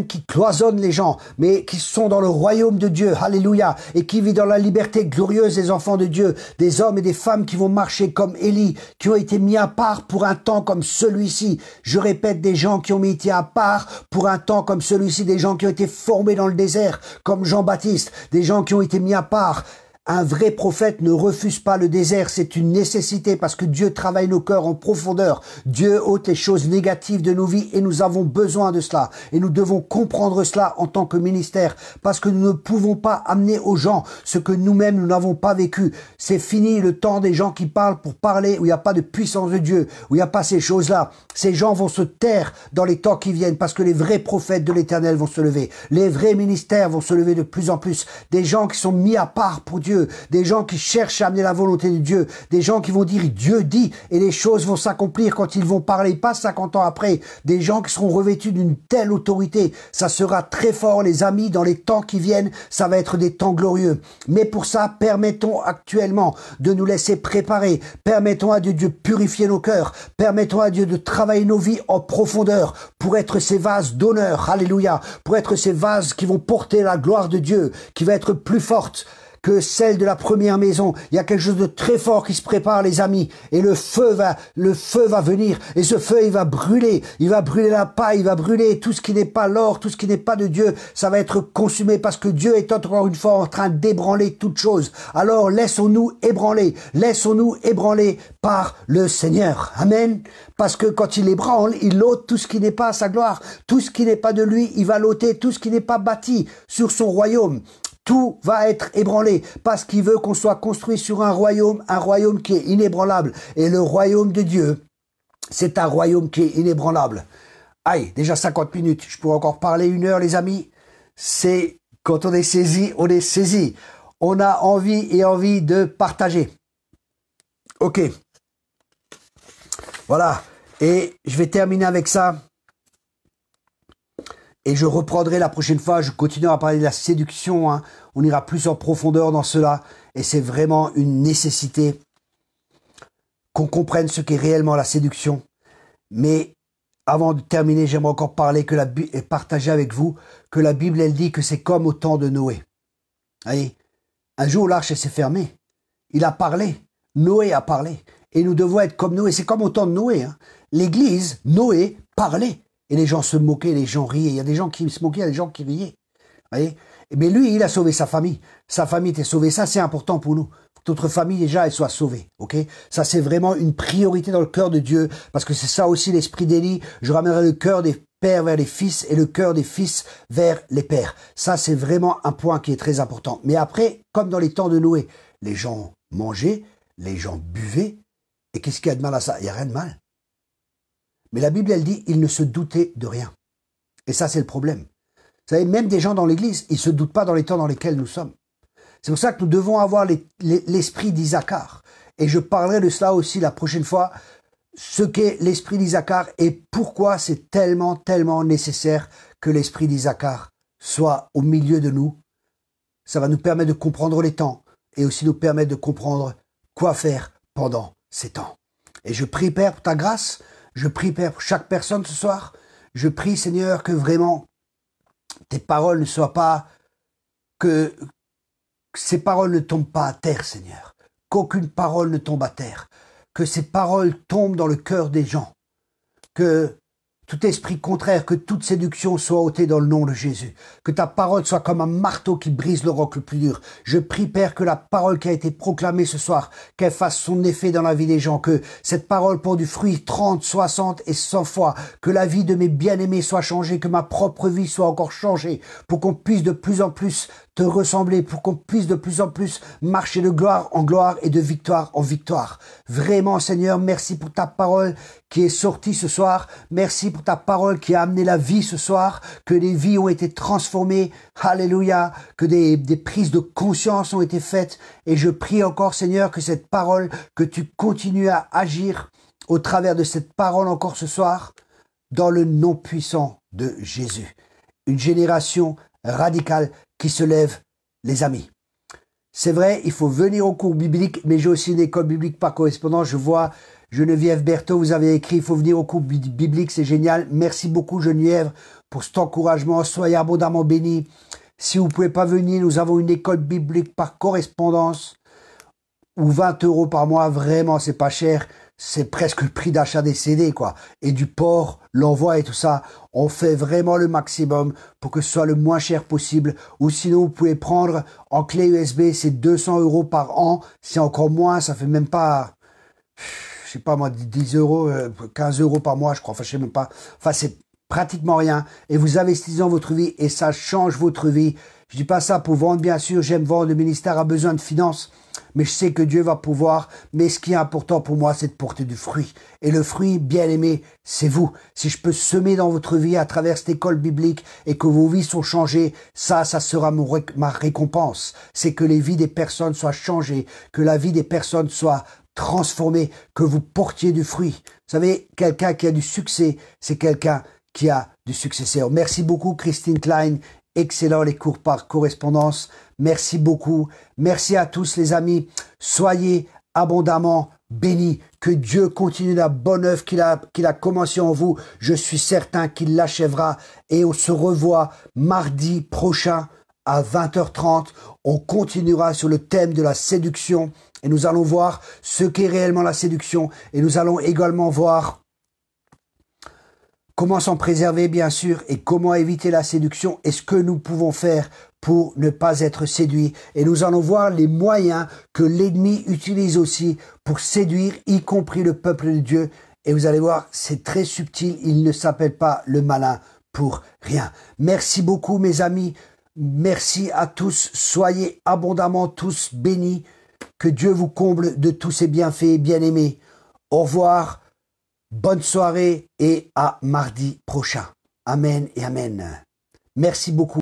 Speaker 1: qui cloisonne les gens, mais qui sont dans le royaume de Dieu, alléluia, et qui vit dans la liberté glorieuse des enfants de Dieu, des hommes et des femmes qui vont marcher comme Élie, qui ont été mis à part pour un temps comme celui-ci. Je répète, des gens qui ont été à part pour un temps comme celui-ci, des gens qui ont été formés dans le désert, comme Jean-Baptiste, des gens qui ont été mis à part. Un vrai prophète ne refuse pas le désert, c'est une nécessité parce que Dieu travaille nos cœurs en profondeur. Dieu ôte les choses négatives de nos vies et nous avons besoin de cela. Et nous devons comprendre cela en tant que ministère parce que nous ne pouvons pas amener aux gens ce que nous-mêmes nous n'avons pas vécu. C'est fini le temps des gens qui parlent pour parler où il n'y a pas de puissance de Dieu, où il n'y a pas ces choses-là. Ces gens vont se taire dans les temps qui viennent parce que les vrais prophètes de l'Éternel vont se lever. Les vrais ministères vont se lever de plus en plus. Des gens qui sont mis à part pour Dieu. Dieu, des gens qui cherchent à amener la volonté de Dieu, des gens qui vont dire Dieu dit et les choses vont s'accomplir quand ils vont parler, pas 50 ans après, des gens qui seront revêtus d'une telle autorité. Ça sera très fort, les amis, dans les temps qui viennent, ça va être des temps glorieux. Mais pour ça, permettons actuellement de nous laisser préparer, permettons à Dieu de purifier nos cœurs, permettons à Dieu de travailler nos vies en profondeur pour être ces vases d'honneur, alléluia, pour être ces vases qui vont porter la gloire de Dieu, qui va être plus forte que celle de la première maison. Il y a quelque chose de très fort qui se prépare, les amis. Et le feu va venir. Et ce feu, il va brûler la paille, il va brûler tout ce qui n'est pas l'or, tout ce qui n'est pas de Dieu. Ça va être consumé parce que Dieu est encore une fois en train d'ébranler toutes choses. Alors, laissons-nous ébranler par le Seigneur. Amen. Parce que quand il ébranle, il ôte tout ce qui n'est pas à sa gloire. Tout ce qui n'est pas de lui, il va l'ôter. Tout ce qui n'est pas bâti sur son royaume. Tout va être ébranlé parce qu'il veut qu'on soit construit sur un royaume qui est inébranlable. Et le royaume de Dieu, c'est un royaume qui est inébranlable. Aïe, déjà 50 minutes, je pourrais encore parler 1 heure, les amis. C'est quand on est saisi, on est saisi. On a envie de partager. Ok. Voilà. Et je vais terminer avec ça. Et je reprendrai la prochaine fois, je continuerai à parler de la séduction, hein. On ira plus en profondeur dans cela, et c'est vraiment une nécessité qu'on comprenne ce qu'est réellement la séduction. Mais avant de terminer, j'aimerais encore partager avec vous que la Bible, elle dit que c'est comme au temps de Noé. Allez, un jour l'arche s'est fermée, il a parlé, Noé a parlé, et nous devons être comme Noé, c'est comme au temps de Noé, hein. L'église, Noé, parlait. Et les gens se moquaient, les gens riaient. Il y a des gens qui se moquaient, il y a des gens qui riaient. Voyez. Mais lui, il a sauvé sa famille. Sa famille était sauvée. Ça, c'est important pour nous. Faut que notre famille, déjà, elle soit sauvée. Ok. Ça, c'est vraiment une priorité dans le cœur de Dieu. Parce que c'est ça aussi l'esprit d'Élie. Je ramènerai le cœur des pères vers les fils et le cœur des fils vers les pères. Ça, c'est vraiment un point qui est très important. Mais après, comme dans les temps de Noé, les gens mangeaient, les gens buvaient. Et qu'est-ce qu'il y a de mal à ça? Il n'y a rien de mal. Mais la Bible, elle dit, ils ne se doutaient de rien. Et ça, c'est le problème. Vous savez, même des gens dans l'église, ils ne se doutent pas dans les temps dans lesquels nous sommes. C'est pour ça que nous devons avoir l'esprit d'Isaacar. Et je parlerai de cela aussi la prochaine fois, ce qu'est l'esprit d'Isaacar et pourquoi c'est tellement, tellement nécessaire que l'esprit d'Isaacar soit au milieu de nous. Ça va nous permettre de comprendre les temps et aussi nous permettre de comprendre quoi faire pendant ces temps. Et je prie, Père, pour ta grâce. Je prie, Père, pour chaque personne ce soir. Je prie, Seigneur, que vraiment tes paroles ne soient pas, que ces paroles ne tombent pas à terre, Seigneur. Qu'aucune parole ne tombe à terre. Que ces paroles tombent dans le cœur des gens. Que tout esprit contraire, que toute séduction soit ôtée dans le nom de Jésus. Que ta parole soit comme un marteau qui brise le roc le plus dur. Je prie, Père, que la parole qui a été proclamée ce soir, qu'elle fasse son effet dans la vie des gens. Que cette parole porte du fruit 30, 60 et 100 fois. Que la vie de mes bien-aimés soit changée. Que ma propre vie soit encore changée. Pour qu'on puisse de plus en plus te ressembler, pour qu'on puisse de plus en plus marcher de gloire en gloire et de victoire en victoire. Vraiment, Seigneur, merci pour ta parole qui est sortie ce soir. Merci pour ta parole qui a amené la vie ce soir, que des vies ont été transformées. Alléluia, que des prises de conscience ont été faites. Et je prie encore, Seigneur, que cette parole, que tu continues à agir au travers de cette parole encore ce soir, dans le nom puissant de Jésus. Une génération radicale qui se lève, les amis. C'est vrai, il faut venir au cours biblique, mais j'ai aussi une école biblique par correspondance. Je vois Geneviève Berthaud, vous avez écrit, il faut venir au cours biblique, c'est génial. Merci beaucoup Geneviève pour cet encouragement. Soyez abondamment bénis. Si vous ne pouvez pas venir, nous avons une école biblique par correspondance ou 20 € par mois, vraiment, c'est pas cher. C'est presque le prix d'achat des CD, quoi. Et du port, l'envoi et tout ça. On fait vraiment le maximum pour que ce soit le moins cher possible. Ou sinon, vous pouvez prendre en clé USB, c'est 200 € par an. C'est encore moins, ça fait même pas, je sais pas moi, 10 €, 15 € par mois, je crois. Enfin, je sais même pas. Enfin, c'est pratiquement rien. Et vous investissez dans votre vie et ça change votre vie. Je dis pas ça pour vendre, bien sûr. J'aime vendre. Le ministère a besoin de finances. mais je sais que Dieu va pouvoir. Mais ce qui est important pour moi, c'est de porter du fruit. Et le fruit, bien aimé, c'est vous. Si je peux semer dans votre vie à travers cette école biblique et que vos vies sont changées, ça sera ma récompense. C'est que les vies des personnes soient changées, que la vie des personnes soit transformée, que vous portiez du fruit. Vous savez, quelqu'un qui a du succès, c'est quelqu'un qui a du successeur. Merci beaucoup, Christine Klein. Excellent les cours par correspondance. Merci beaucoup. Merci à tous les amis. Soyez abondamment bénis. Que Dieu continue la bonne œuvre qu'il a commencée en vous. Je suis certain qu'il l'achèvera. Et on se revoit mardi prochain à 20h30. On continuera sur le thème de la séduction. Et nous allons voir ce qu'est réellement la séduction. Et nous allons également voir comment s'en préserver, bien sûr, et comment éviter la séduction et ce que nous pouvons faire pour ne pas être séduits. Et nous allons voir les moyens que l'ennemi utilise aussi pour séduire, y compris le peuple de Dieu. Et vous allez voir, c'est très subtil, il ne s'appelle pas le malin pour rien. Merci beaucoup, mes amis. Merci à tous. Soyez abondamment tous bénis. Que Dieu vous comble de tous ses bienfaits, bien-aimés. Au revoir. Bonne soirée et à mardi prochain. Amen et amen. Merci beaucoup.